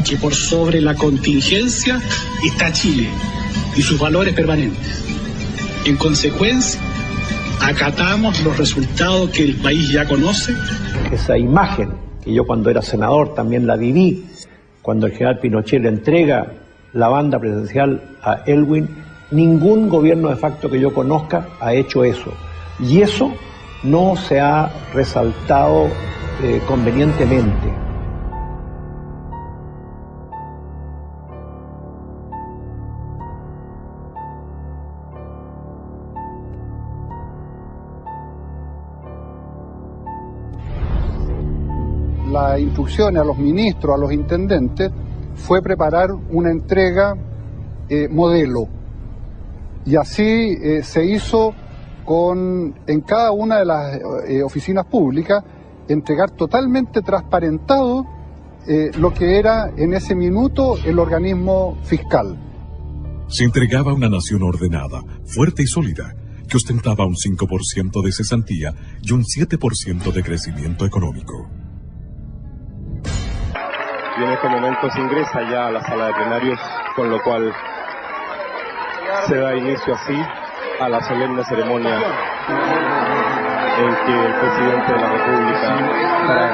Que por sobre la contingencia está Chile y sus valores permanentes. En consecuencia, acatamos los resultados que el país ya conoce. Esa imagen, que yo cuando era senador también la viví, cuando el general Pinochet le entrega la banda presidencial a Elwin, ningún gobierno de facto que yo conozca ha hecho eso. Y eso no se ha resaltado convenientemente. Las instrucciones a los ministros, a los intendentes, fue preparar una entrega modelo. Y así se hizo en cada una de las oficinas públicas, entregar totalmente transparentado lo que era en ese minuto el organismo fiscal. Se entregaba a una nación ordenada, fuerte y sólida, que ostentaba un 5% de cesantía y un 7% de crecimiento económico. Y en este momento se ingresa ya a la sala de plenarios, con lo cual se da inicio así a la solemne ceremonia en que el presidente de la República dará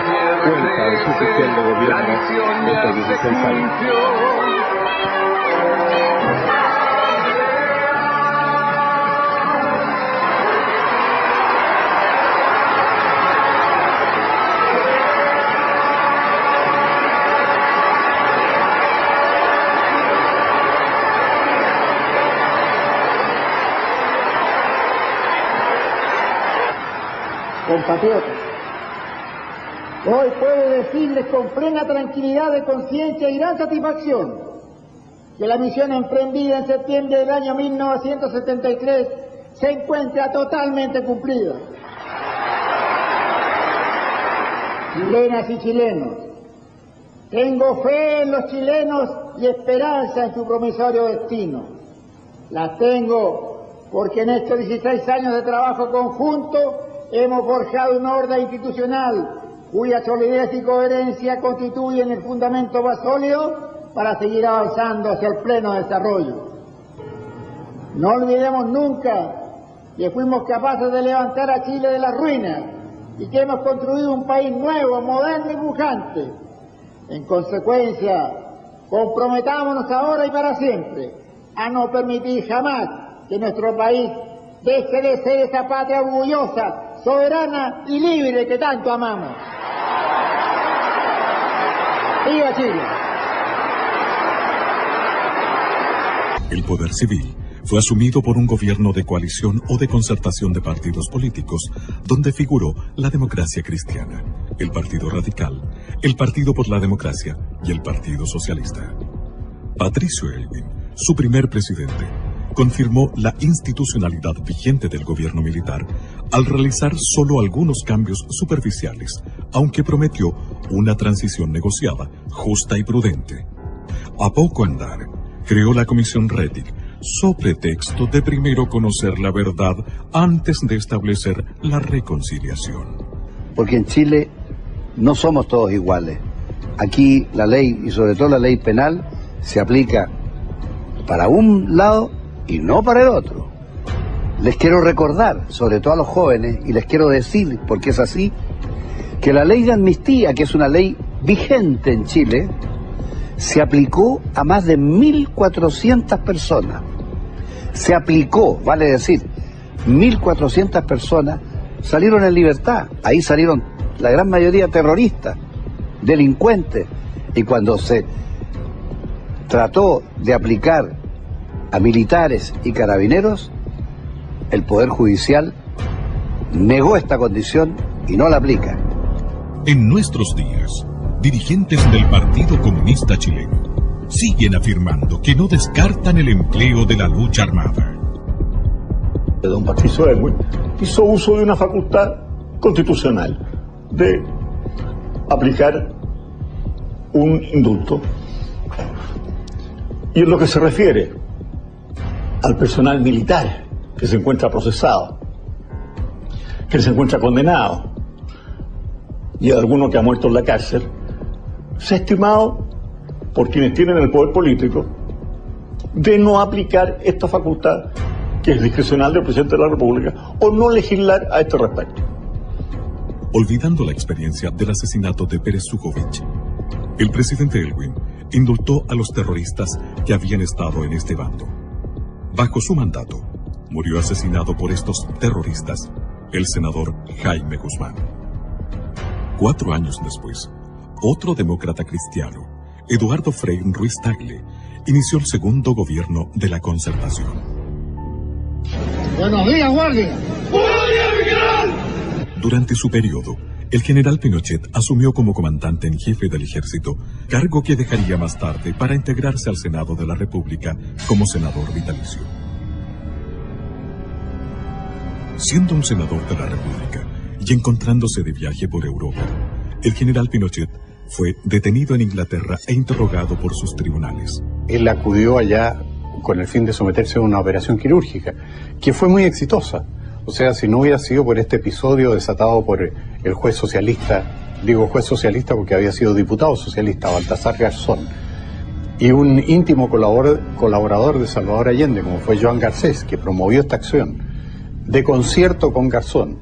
cuenta de su gestión de gobierno de estos 16 años. Compatriotas, hoy puedo decirles con plena tranquilidad de conciencia y gran satisfacción que la misión emprendida en septiembre del año 1973 se encuentra totalmente cumplida. Chilenas y chilenos, tengo fe en los chilenos y esperanza en su promisorio destino. La tengo porque en estos 16 años de trabajo conjunto hemos forjado una orden institucional cuya solidez y coherencia constituyen el fundamento más sólido para seguir avanzando hacia el pleno desarrollo. No olvidemos nunca que fuimos capaces de levantar a Chile de las ruinas y que hemos construido un país nuevo, moderno y pujante. En consecuencia, comprometámonos ahora y para siempre a no permitir jamás que nuestro país deje de ser esa patria orgullosa, soberana y libre que tanto amamos. ¡Viva Chile! El poder civil fue asumido por un gobierno de coalición o de concertación de partidos políticos, donde figuró la Democracia Cristiana, el Partido Radical, el Partido por la Democracia y el Partido Socialista. Patricio Elwin, su primer presidente, confirmó la institucionalidad vigente del gobierno militar al realizar solo algunos cambios superficiales, aunque prometió una transición negociada, justa y prudente. A poco andar, creó la Comisión Rettig, so pretexto de primero conocer la verdad antes de establecer la reconciliación. Porque en Chile no somos todos iguales. Aquí la ley, y sobre todo la ley penal, se aplica para un lado y no para el otro. Les quiero recordar, sobre todo a los jóvenes, y les quiero decir, porque es así, que la ley de amnistía, que es una ley vigente en Chile, se aplicó a más de 1.400 personas. Se aplicó, vale decir, 1.400 personas salieron en libertad. Ahí salieron la gran mayoría terroristas, delincuentes. Y cuando se trató de aplicar a militares y carabineros, el Poder Judicial negó esta condición y no la aplica. En nuestros días, dirigentes del Partido Comunista Chileno siguen afirmando que no descartan el empleo de la lucha armada. Don Patricio Elwin hizo uso de una facultad constitucional de aplicar un indulto. Y en lo que se refiere al personal militar que se encuentra procesado, que se encuentra condenado, y a alguno que ha muerto en la cárcel, se ha estimado por quienes tienen el poder político de no aplicar esta facultad que es discrecional del presidente de la República, o no legislar a este respecto. Olvidando la experiencia del asesinato de Pérez Sujovic, el presidente Elwin indultó a los terroristas que habían estado en este bando. Bajo su mandato, murió asesinado por estos terroristas el senador Jaime Guzmán. 4 años después, otro demócrata cristiano, Eduardo Frei Ruiz Tagle, inició el segundo gobierno de la Concertación. Buenos días, guardia. ¡Buenos días, mi general! Durante su periodo, el general Pinochet asumió como comandante en jefe del ejército, cargo que dejaría más tarde para integrarse al Senado de la República como senador vitalicio. Siendo un senador de la República y encontrándose de viaje por Europa, el general Pinochet fue detenido en Inglaterra e interrogado por sus tribunales. Él acudió allá con el fin de someterse a una operación quirúrgica, que fue muy exitosa. O sea, si no hubiera sido por este episodio desatado por el juez socialista, digo juez socialista porque había sido diputado socialista, Baltasar Garzón, y un íntimo colaborador de Salvador Allende, como fue Joan Garcés, que promovió esta acción, de concierto con Garzón.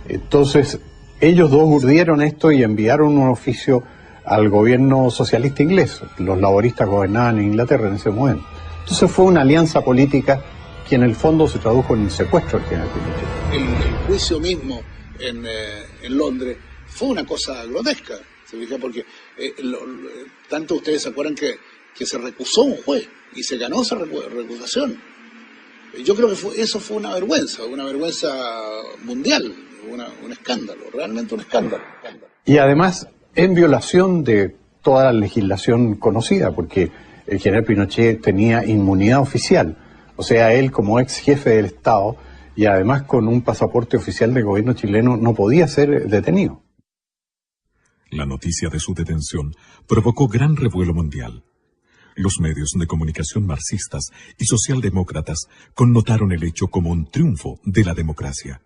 Entonces, ellos dos urdieron esto y enviaron un oficio al gobierno socialista inglés. Los laboristas gobernaban en Inglaterra en ese momento. Entonces fue una alianza política que en el fondo se tradujo en el secuestro del general Pinochet. El juicio mismo en Londres fue una cosa grotesca, ¿se fija? Porque tanto ustedes se acuerdan que se recusó un juez y se ganó esa recusación. Yo creo que eso fue una vergüenza mundial, un escándalo, realmente un escándalo. Y además en violación de toda la legislación conocida, porque el general Pinochet tenía inmunidad oficial. O sea, él como ex jefe del Estado y además con un pasaporte oficial del gobierno chileno no podía ser detenido. La noticia de su detención provocó gran revuelo mundial. Los medios de comunicación marxistas y socialdemócratas connotaron el hecho como un triunfo de la democracia.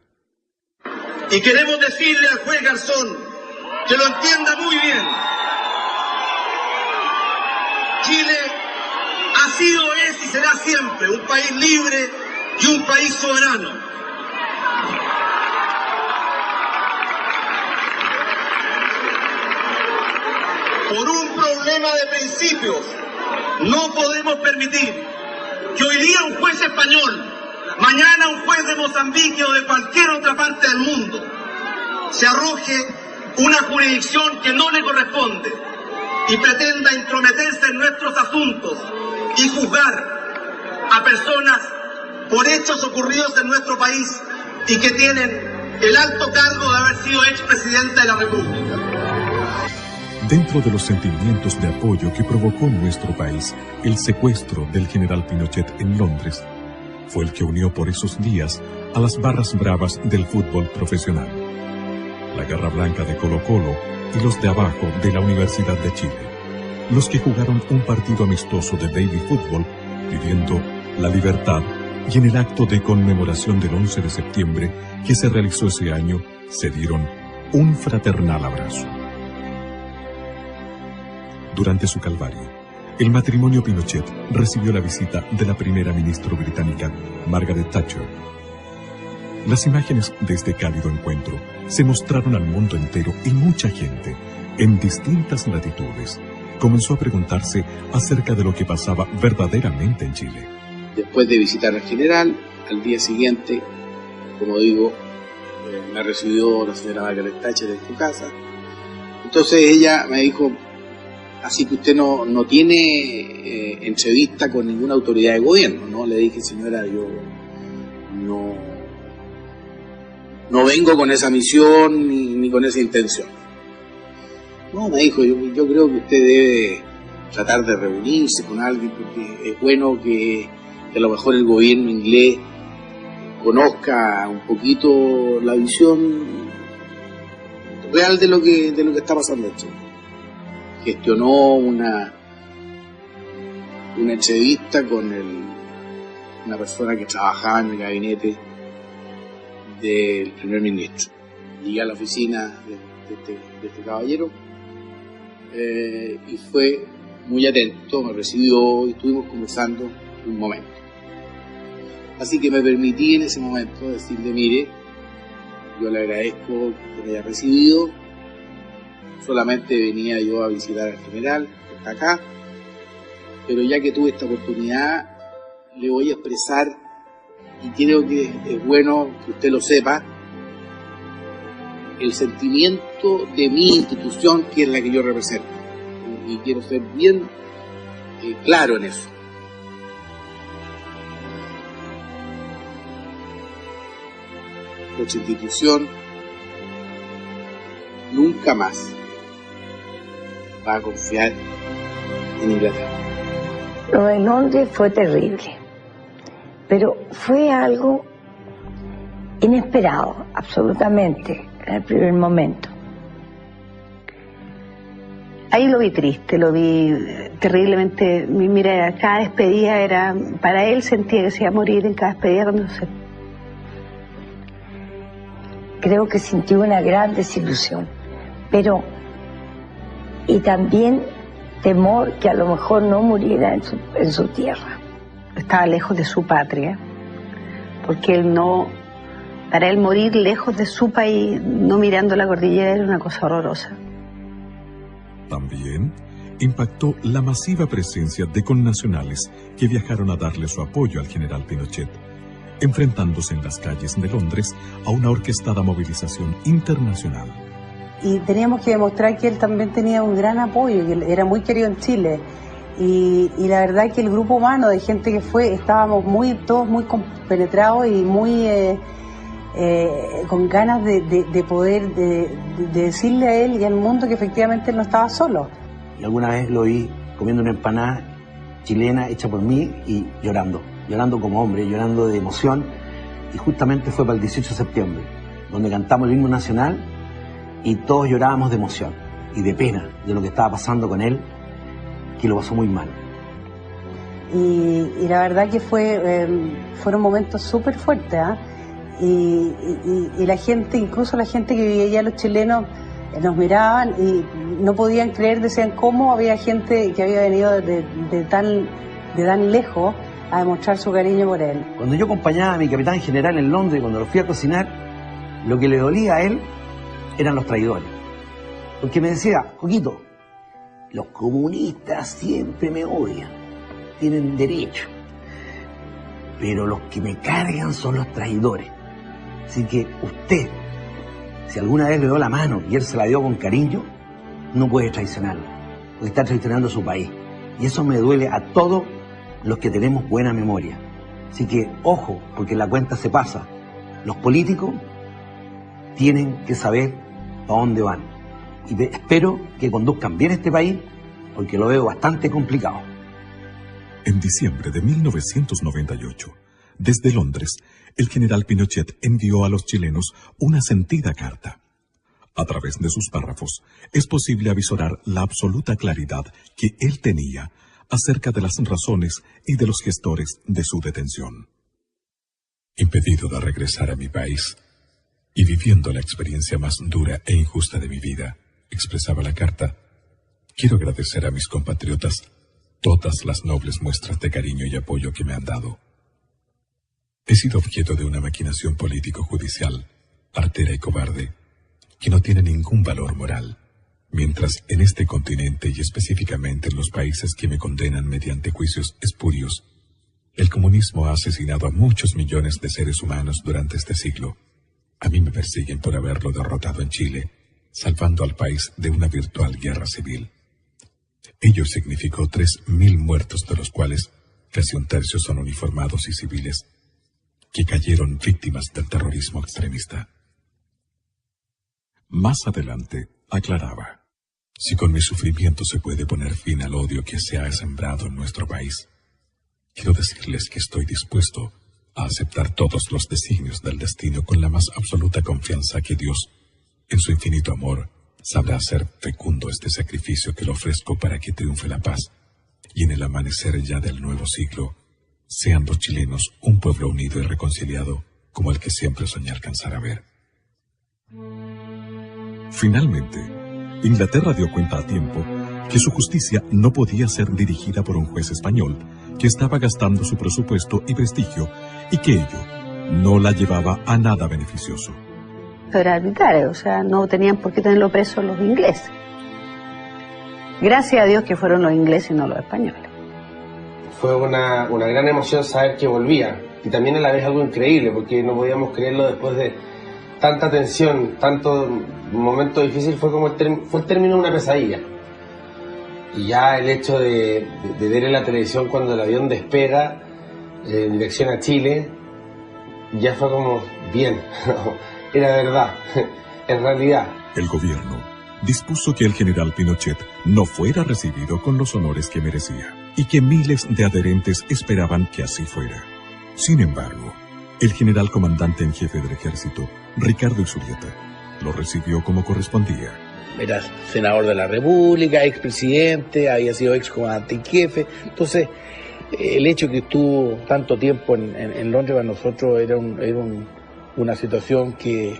Y queremos decirle al juez Garzón que lo entienda muy bien. Chile ha sido, es y será siempre un país libre y un país soberano. Por un problema de principios, no podemos permitir que hoy día un juez español, mañana un juez de Mozambique o de cualquier otra parte del mundo, se arroje una jurisdicción que no le corresponde y pretenda intrometerse en nuestros asuntos y juzgar a personas por hechos ocurridos en nuestro país y que tienen el alto cargo de haber sido expresidente de la República. Dentro de los sentimientos de apoyo que provocó en nuestro país el secuestro del general Pinochet en Londres, fue el que unió por esos días a las barras bravas del fútbol profesional. La Garra Blanca de Colo-Colo y los de abajo de la Universidad de Chile, los que jugaron un partido amistoso de baby fútbol pidiendo la libertad y en el acto de conmemoración del 11 de septiembre que se realizó ese año se dieron un fraternal abrazo. Durante su calvario, el matrimonio Pinochet recibió la visita de la primera ministra británica, Margaret Thatcher. Las imágenes de este cálido encuentro se mostraron al mundo entero y mucha gente, en distintas latitudes, comenzó a preguntarse acerca de lo que pasaba verdaderamente en Chile. Después de visitar al general, al día siguiente, como digo, me recibió la señora Margaret Thatcher en su casa. Entonces ella me dijo: así que usted no tiene entrevista con ninguna autoridad de gobierno, ¿no? Le dije: señora, yo no vengo con esa misión ni con esa intención. No, me dijo, yo creo que usted debe tratar de reunirse con alguien, porque es bueno que a lo mejor el gobierno inglés conozca un poquito la visión real de lo que está pasando en Chile. Gestionó una entrevista con una persona que trabajaba en el gabinete del primer ministro. Llegué a la oficina de este caballero y fue muy atento, me recibió y estuvimos conversando un momento. Así que me permití en ese momento decirle, mire, yo le agradezco que me haya recibido, solamente venía yo a visitar al general, que está acá, pero ya que tuve esta oportunidad, le voy a expresar, y creo que es bueno que usted lo sepa, el sentimiento de mi institución, que es la que yo represento. Y quiero ser bien claro en eso. Nuestra institución nunca más va a confiar en Inglaterra. Lo de Londres fue terrible, pero fue algo inesperado, absolutamente, en el primer momento. Ahí lo vi triste, lo vi terriblemente. Mira, cada despedida era, para él sentía que se iba a morir en cada despedida cuando se... Creo que sintió una gran desilusión, pero, y también temor que a lo mejor no muriera en su tierra. Estaba lejos de su patria, porque él no, para él morir lejos de su país, no mirando la cordillera, era una cosa horrorosa. También impactó la masiva presencia de connacionales que viajaron a darle su apoyo al general Pinochet, enfrentándose en las calles de Londres a una orquestada movilización internacional. Y teníamos que demostrar que él también tenía un gran apoyo, que él era muy querido en Chile. Y la verdad es que el grupo humano de gente que fue, estábamos todos muy compenetrados y muy con ganas de poder decirle a él y al mundo que efectivamente él no estaba solo. Y alguna vez lo vi comiendo una empanada chilena hecha por mí y llorando como hombre, llorando de emoción, y justamente fue para el 18 de septiembre, donde cantamos el himno nacional y todos llorábamos de emoción y de pena de lo que estaba pasando con él, que lo pasó muy mal. Y la verdad que fueron momentos súper fuertes, ¿eh? Y la gente, incluso la gente que vivía allá, los chilenos, nos miraban y no podían creer, decían cómo había gente que había venido de tan lejos a demostrar su cariño por él. Cuando yo acompañaba a mi capitán general en Londres, cuando lo fui a cocinar, lo que le dolía a él eran los traidores. Porque me decía, Coquito, los comunistas siempre me odian, tienen derecho, pero los que me cargan son los traidores. Así que usted, si alguna vez le dio la mano y él se la dio con cariño, no puede traicionarlo, porque está traicionando a su país. Y eso me duele a todos los que tenemos buena memoria. Así que, ojo, porque la cuenta se pasa. Los políticos tienen que saber a dónde van. Y espero que conduzcan bien este país, porque lo veo bastante complicado. En diciembre de 1998, desde Londres, el general Pinochet envió a los chilenos una sentida carta. A través de sus párrafos, es posible avisorar la absoluta claridad que él tenía acerca de las razones y de los gestores de su detención. Impedido de regresar a mi país y viviendo la experiencia más dura e injusta de mi vida, expresaba la carta, quiero agradecer a mis compatriotas todas las nobles muestras de cariño y apoyo que me han dado. He sido objeto de una maquinación político-judicial, artera y cobarde, que no tiene ningún valor moral, mientras en este continente y específicamente en los países que me condenan mediante juicios espurios, el comunismo ha asesinado a muchos millones de seres humanos durante este siglo. A mí me persiguen por haberlo derrotado en Chile, salvando al país de una virtual guerra civil. Ello significó 3.000 muertos, de los cuales casi un tercio son uniformados y civiles, que cayeron víctimas del terrorismo extremista. Más adelante, aclaraba, si con mi sufrimiento se puede poner fin al odio que se ha sembrado en nuestro país, quiero decirles que estoy dispuesto a aceptar todos los designios del destino con la más absoluta confianza que Dios, en su infinito amor, sabrá hacer fecundo este sacrificio que le ofrezco para que triunfe la paz, y en el amanecer ya del nuevo siglo, sean los chilenos un pueblo unido y reconciliado como el que siempre soñé alcanzar a ver. Finalmente, Inglaterra dio cuenta a tiempo que su justicia no podía ser dirigida por un juez español que estaba gastando su presupuesto y prestigio y que ello no la llevaba a nada beneficioso. Era arbitrario, o sea, no tenían por qué tenerlo preso los ingleses. Gracias a Dios que fueron los ingleses y no los españoles. Fue una gran emoción saber que volvía, y también a la vez algo increíble, porque no podíamos creerlo después de tanta tensión, tanto momento difícil. Fue como el término de una pesadilla. Y ya el hecho de ver en la televisión cuando el avión despega en dirección a Chile, ya fue como, bien, era verdad, en realidad. El gobierno dispuso que el general Pinochet no fuera recibido con los honores que merecía, y que miles de adherentes esperaban que así fuera. Sin embargo, el general comandante en jefe del ejército, Ricardo Isurieta, lo recibió como correspondía. Era senador de la República, expresidente, había sido excomandante en jefe. Entonces, el hecho que estuvo tanto tiempo en Londres para nosotros era una situación que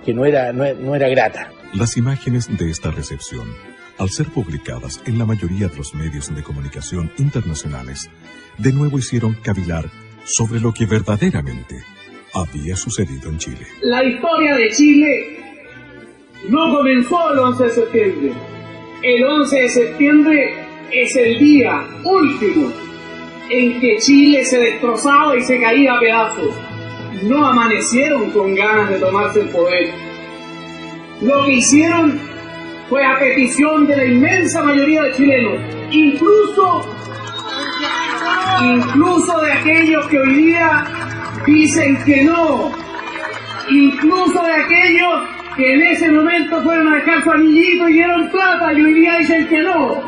no era grata. Las imágenes de esta recepción, al ser publicadas en la mayoría de los medios de comunicación internacionales, de nuevo hicieron cavilar sobre lo que verdaderamente había sucedido en Chile. La historia de Chile no comenzó el 11 de septiembre. El 11 de septiembre es el día último en que Chile se destrozaba y se caía a pedazos. No amanecieron con ganas de tomarse el poder. Lo que hicieron fue a petición de la inmensa mayoría de chilenos, incluso de aquellos que hoy día dicen que no, incluso de aquellos que en ese momento fueron a dejar su anillito y dieron plata y hoy día dicen que no.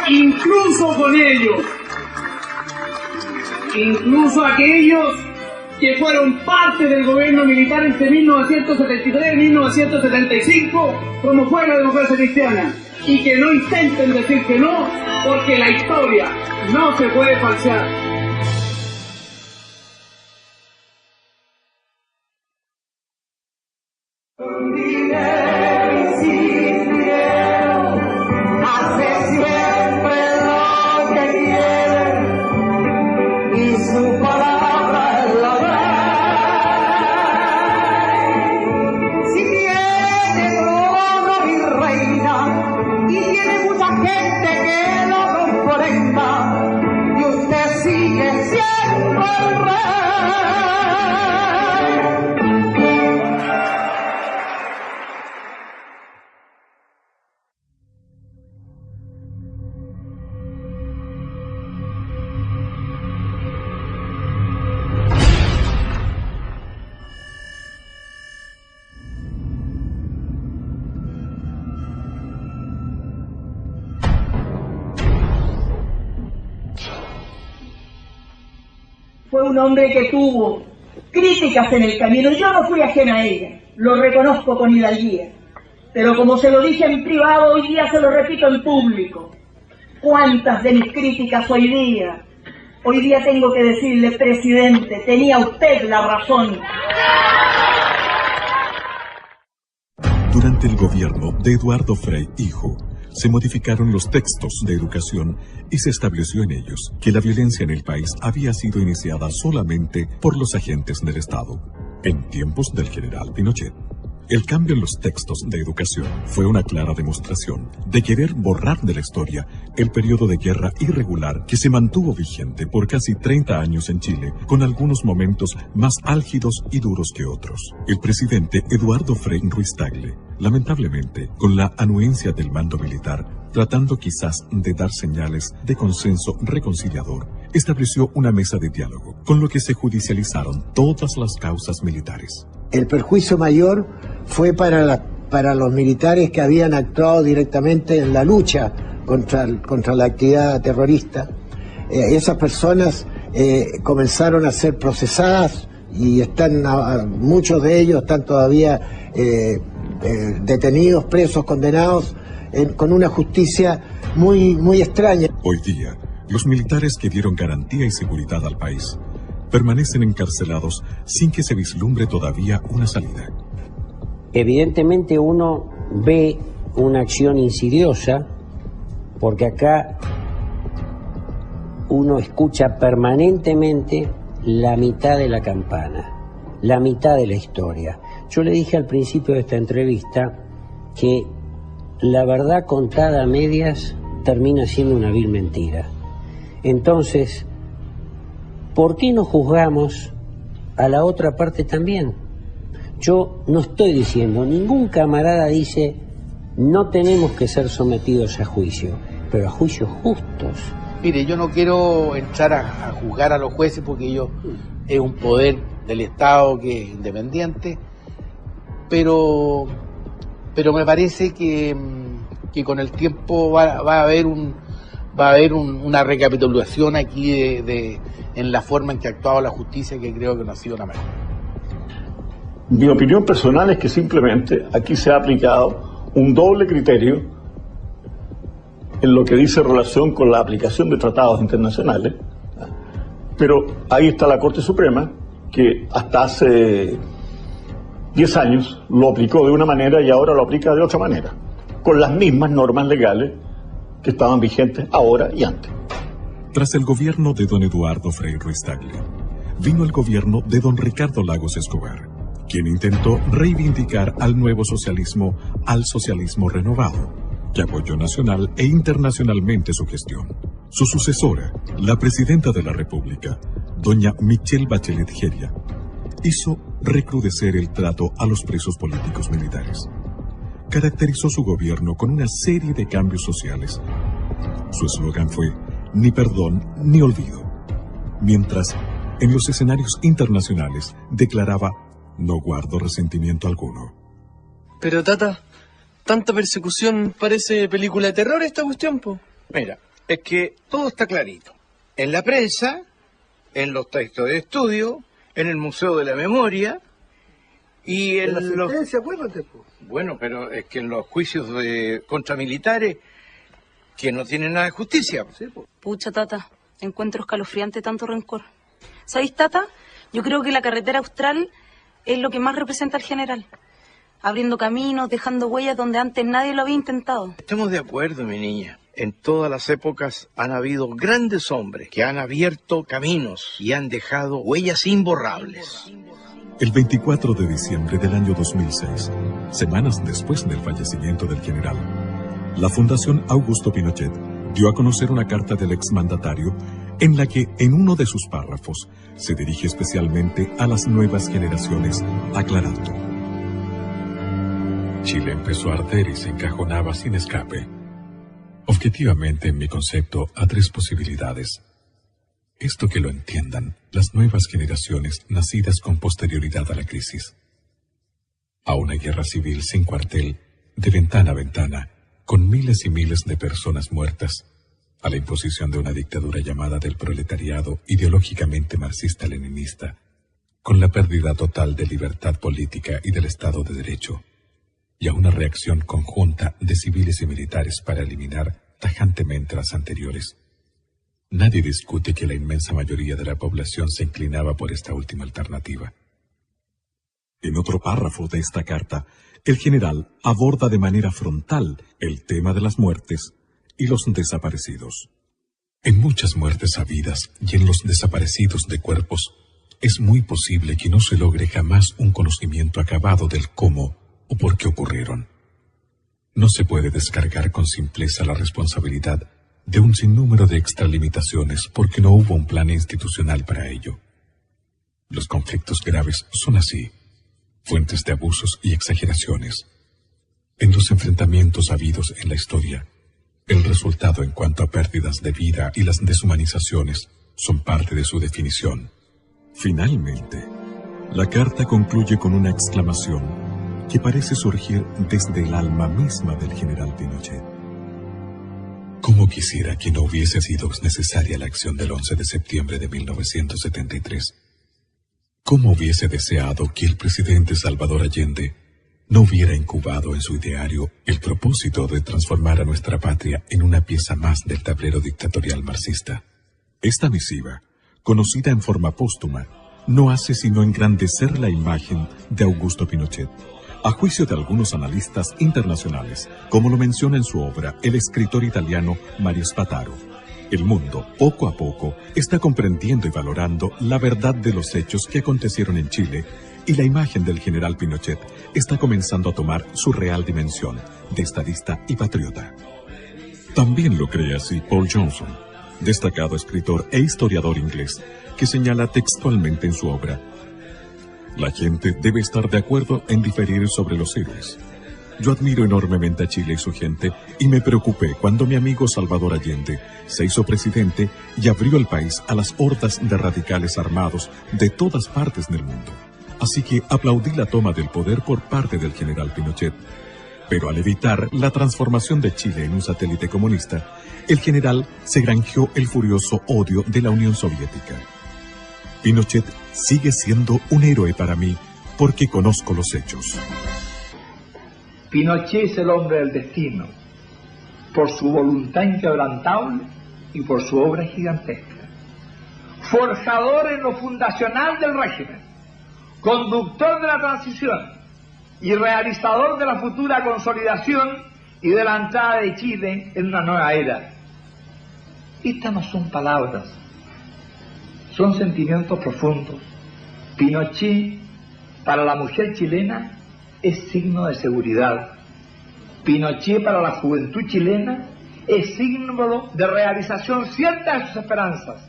Incluso con ellos, incluso aquellos que fueron parte del gobierno militar entre 1973 y 1975, como fue la democracia cristiana, y que no intenten decir que no, porque la historia no se puede falsear. Fue un hombre que tuvo críticas en el camino. Yo no fui ajena a ella, lo reconozco con hidalguía. Pero como se lo dije en privado, hoy día se lo repito en público. ¿Cuántas de mis críticas hoy día tengo que decirle, presidente, tenía usted la razón? Durante el gobierno de Eduardo Frei hijo, se modificaron los textos de educación y se estableció en ellos que la violencia en el país había sido iniciada solamente por los agentes del Estado, en tiempos del general Pinochet. El cambio en los textos de educación fue una clara demostración de querer borrar de la historia el periodo de guerra irregular que se mantuvo vigente por casi 30 años en Chile, con algunos momentos más álgidos y duros que otros. El presidente Eduardo Frei Ruiz-Tagle, lamentablemente, con la anuencia del mando militar, tratando quizás de dar señales de consenso reconciliador, estableció una mesa de diálogo, con lo que se judicializaron todas las causas militares. El perjuicio mayor fue para los militares que habían actuado directamente en la lucha contra la actividad terrorista. Esas personas comenzaron a ser procesadas y muchos de ellos están todavía detenidos, presos, condenados, con una justicia muy extraña. Hoy día, los militares que dieron garantía y seguridad al país permanecen encarcelados sin que se vislumbre todavía una salida. Evidentemente uno ve una acción insidiosa, porque acá uno escucha permanentemente la mitad de la campana, la mitad de la historia. Yo le dije al principio de esta entrevista que la verdad contada a medias termina siendo una vil mentira. Entonces, ¿por qué no juzgamos a la otra parte también? Yo no estoy diciendo, ningún camarada dice, no tenemos que ser sometidos a juicio, pero a juicios justos. Mire, yo no quiero entrar a juzgar a los jueces porque ellos es un poder del Estado que es independiente, pero me parece que con el tiempo va a haber una recapitulación aquí en la forma en que ha actuado la justicia, que creo que no ha sido la mejor. Mi opinión personal es que simplemente aquí se ha aplicado un doble criterio en lo que dice relación con la aplicación de tratados internacionales, pero ahí está la Corte Suprema, que hasta hace 10 años lo aplicó de una manera y ahora lo aplica de otra manera, con las mismas normas legales que estaban vigentes ahora y antes. Tras el gobierno de don Eduardo Frei Ruiz-Tagle, vino el gobierno de don Ricardo Lagos Escobar, quien intentó reivindicar al nuevo socialismo, al socialismo renovado, que apoyó nacional e internacionalmente su gestión. Su sucesora, la presidenta de la República, doña Michelle Bachelet Jeria, hizo recrudecer el trato a los presos políticos militares. Caracterizó su gobierno con una serie de cambios sociales. Su eslogan fue ni perdón ni olvido, mientras en los escenarios internacionales declaraba no guardo resentimiento alguno. Pero Tata, tanta persecución parece película de terror esta cuestión, po. Mira, es que todo está clarito. En la prensa, en los textos de estudio, en el Museo de la Memoria y en la los... sentencia, acuérdate, po. Bueno, pero es que en los juicios contra militares que no tienen nada de justicia. Sí, po. Pucha, Tata, encuentro escalofriante tanto rencor. ¿Sabéis, Tata? Yo creo que la carretera austral es lo que más representa al general. Abriendo caminos, dejando huellas donde antes nadie lo había intentado. Estamos de acuerdo, mi niña. En todas las épocas han habido grandes hombres que han abierto caminos y han dejado huellas imborrables. El 24 de diciembre del año 2006, semanas después del fallecimiento del general, la Fundación Augusto Pinochet dio a conocer una carta del exmandatario en la que, en uno de sus párrafos, se dirige especialmente a las nuevas generaciones, aclarando: Chile empezó a arder y se encajonaba sin escape. Objetivamente, en mi concepto, a 3 posibilidades. Esto que lo entiendan las nuevas generaciones nacidas con posterioridad a la crisis. A una guerra civil sin cuartel, de ventana a ventana, con miles y miles de personas muertas, a la imposición de una dictadura llamada del proletariado ideológicamente marxista-leninista, con la pérdida total de libertad política y del Estado de Derecho, y a una reacción conjunta de civiles y militares para eliminar tajantemente las anteriores. Nadie discute que la inmensa mayoría de la población se inclinaba por esta última alternativa. En otro párrafo de esta carta, el general aborda de manera frontal el tema de las muertes y los desaparecidos. En muchas muertes habidas y en los desaparecidos de cuerpos, es muy posible que no se logre jamás un conocimiento acabado del cómo o por qué ocurrieron. No se puede descargar con simpleza la responsabilidad de un sinnúmero de extralimitaciones porque no hubo un plan institucional para ello. Los conflictos graves son así, fuentes de abusos y exageraciones. En los enfrentamientos habidos en la historia, el resultado en cuanto a pérdidas de vida y las deshumanizaciones son parte de su definición. Finalmente, la carta concluye con una exclamación que parece surgir desde el alma misma del general Pinochet. ¿Cómo quisiera que no hubiese sido necesaria la acción del 11 de septiembre de 1973? ¿Cómo hubiese deseado que el presidente Salvador Allende no hubiera incubado en su ideario el propósito de transformar a nuestra patria en una pieza más del tablero dictatorial marxista? Esta misiva, conocida en forma póstuma, no hace sino engrandecer la imagen de Augusto Pinochet, a juicio de algunos analistas internacionales, como lo menciona en su obra el escritor italiano Mario Spataro. El mundo, poco a poco, está comprendiendo y valorando la verdad de los hechos que acontecieron en Chile, y la imagen del general Pinochet está comenzando a tomar su real dimensión de estadista y patriota. También lo cree así Paul Johnson, destacado escritor e historiador inglés, que señala textualmente en su obra: la gente debe estar de acuerdo en diferir sobre los héroes. Yo admiro enormemente a Chile y su gente, y me preocupé cuando mi amigo Salvador Allende se hizo presidente y abrió el país a las hordas de radicales armados de todas partes del mundo. Así que aplaudí la toma del poder por parte del general Pinochet. Pero al evitar la transformación de Chile en un satélite comunista, el general se granjeó el furioso odio de la Unión Soviética. Pinochet sigue siendo un héroe para mí porque conozco los hechos. Pinochet es el hombre del destino, por su voluntad inquebrantable y por su obra gigantesca. Forjador en lo fundacional del régimen, conductor de la transición y realizador de la futura consolidación y de la entrada de Chile en una nueva era. Estas no son palabras, son sentimientos profundos. Pinochet, para la mujer chilena, es signo de seguridad. Pinochet, para la juventud chilena, es símbolo de realización cierta de sus esperanzas.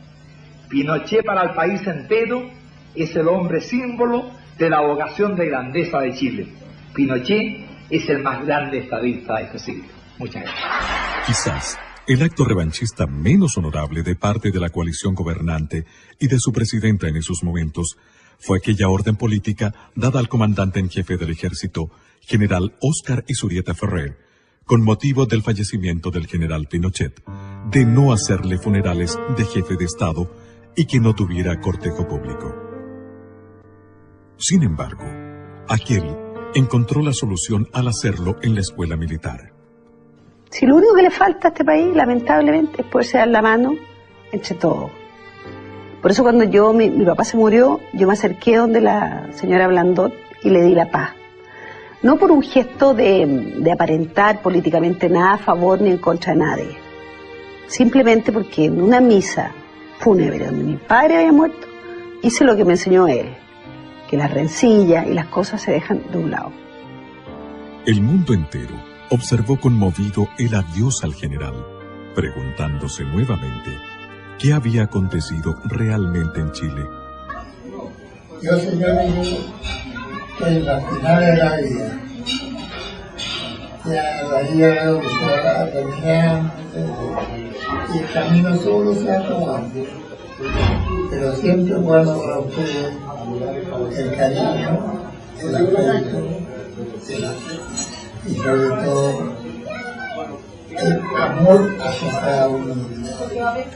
Pinochet, para el país entero, es el hombre símbolo de la vocación de grandeza de Chile. Pinochet es el más grande estadista de este siglo. Muchas gracias. Quizás el acto revanchista menos honorable de parte de la coalición gobernante y de su presidenta en esos momentos fue aquella orden política dada al comandante en jefe del ejército, general Óscar Izurieta Ferrer, con motivo del fallecimiento del general Pinochet, de no hacerle funerales de jefe de Estado y que no tuviera cortejo público. Sin embargo, aquel encontró la solución al hacerlo en la escuela militar. Si lo único que le falta a este país, lamentablemente, es poderse dar la mano entre todos. Por eso cuando mi papá se murió, yo me acerqué donde la señora Blandón y le di la paz. No por un gesto de aparentar políticamente nada a favor ni en contra de nadie. Simplemente porque en una misa fúnebre donde mi padre había muerto, hice lo que me enseñó él, que las rencillas y las cosas se dejan de un lado. El mundo entero observó conmovido el adiós al general, preguntándose nuevamente qué había acontecido realmente en Chile. Yo, señores, estoy en la final de la vida. Ya la vida veo que se va terminando y el camino solo se va acabando. Pero siempre guardo para ustedes el cariño, el afecto, y sobre todo el amor hacia cada uno de ustedes.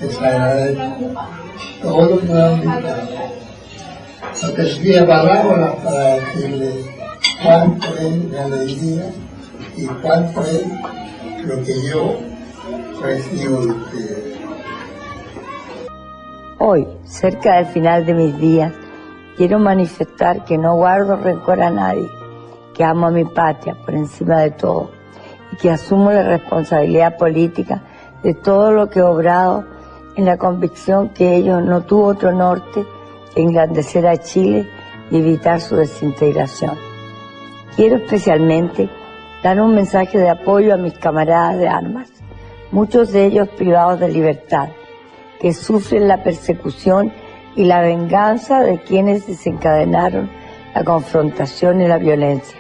Les agradezco todo lo que me han invitado. No tendría palabras para decirles cuánto es mi alegría y cuánto es lo que yo recibo de ustedes. Hoy, cerca del final de mis días, quiero manifestar que no guardo rencor a nadie, que amo a mi patria por encima de todo y que asumo la responsabilidad política de todo lo que he obrado en la convicción que ello no tuvo otro norte que engrandecer a Chile y evitar su desintegración. Quiero especialmente dar un mensaje de apoyo a mis camaradas de armas, muchos de ellos privados de libertad, que sufren la persecución y la venganza de quienes desencadenaron la confrontación y la violencia,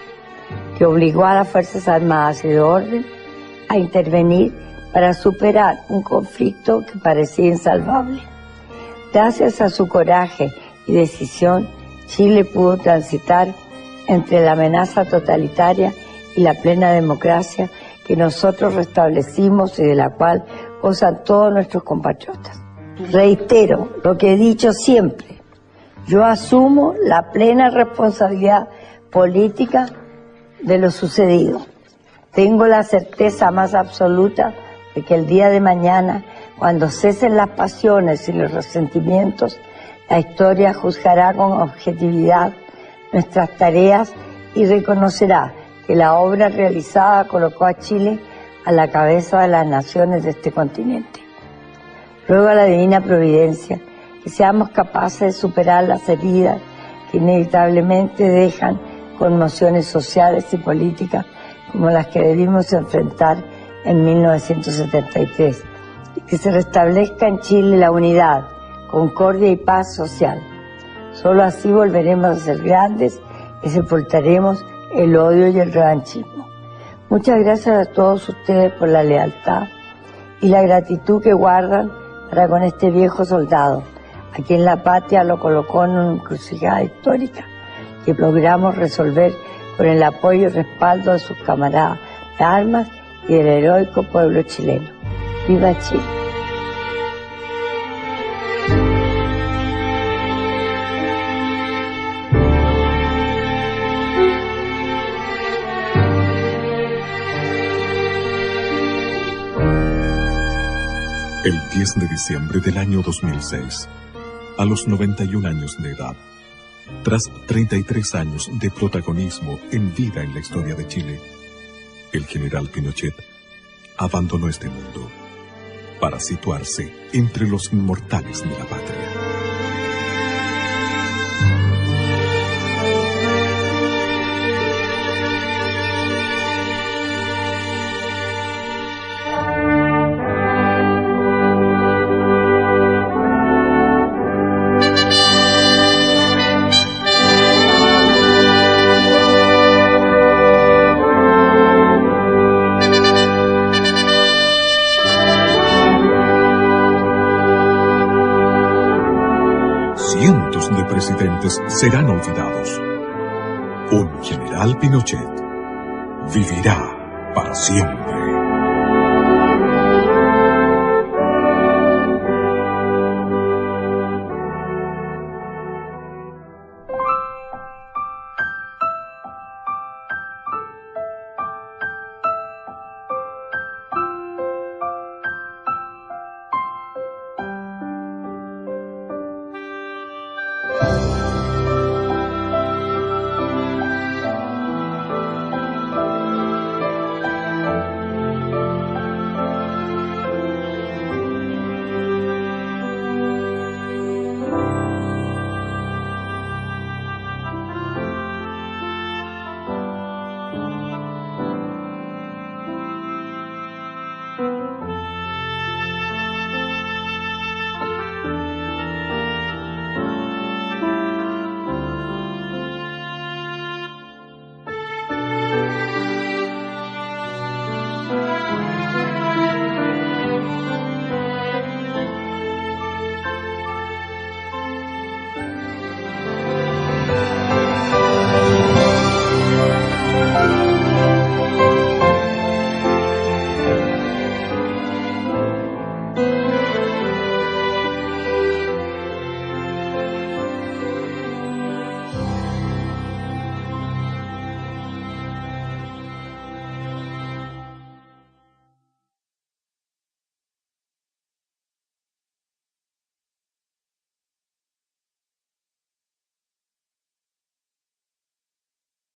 que obligó a las Fuerzas Armadas y de orden a intervenir para superar un conflicto que parecía insalvable. Gracias a su coraje y decisión, Chile pudo transitar entre la amenaza totalitaria y la plena democracia que nosotros restablecimos y de la cual gozan todos nuestros compatriotas. Reitero lo que he dicho siempre, yo asumo la plena responsabilidad política de lo sucedido. Tengo la certeza más absoluta de que el día de mañana, cuando cesen las pasiones y los resentimientos, la historia juzgará con objetividad nuestras tareas y reconocerá que la obra realizada colocó a Chile a la cabeza de las naciones de este continente. Ruego a la divina providencia que seamos capaces de superar las heridas que inevitablemente dejan conmociones sociales y políticas como las que debimos enfrentar en 1973, y que se restablezca en Chile la unidad, concordia y paz social. Solo así volveremos a ser grandes y sepultaremos el odio y el revanchismo. Muchas gracias a todos ustedes por la lealtad y la gratitud que guardan para con este viejo soldado, a quien la patria lo colocó en una encrucijada histórica que logramos resolver con el apoyo y respaldo de sus camaradas de armas y del heroico pueblo chileno. ¡Viva Chile! El 10 de diciembre del año 2006, a los 91 años de edad, tras 33 años de protagonismo en vida en la historia de Chile, el general Pinochet abandonó este mundo para situarse entre los inmortales de la patria. Cientos de presidentes serán olvidados. Un general Pinochet vivirá para siempre.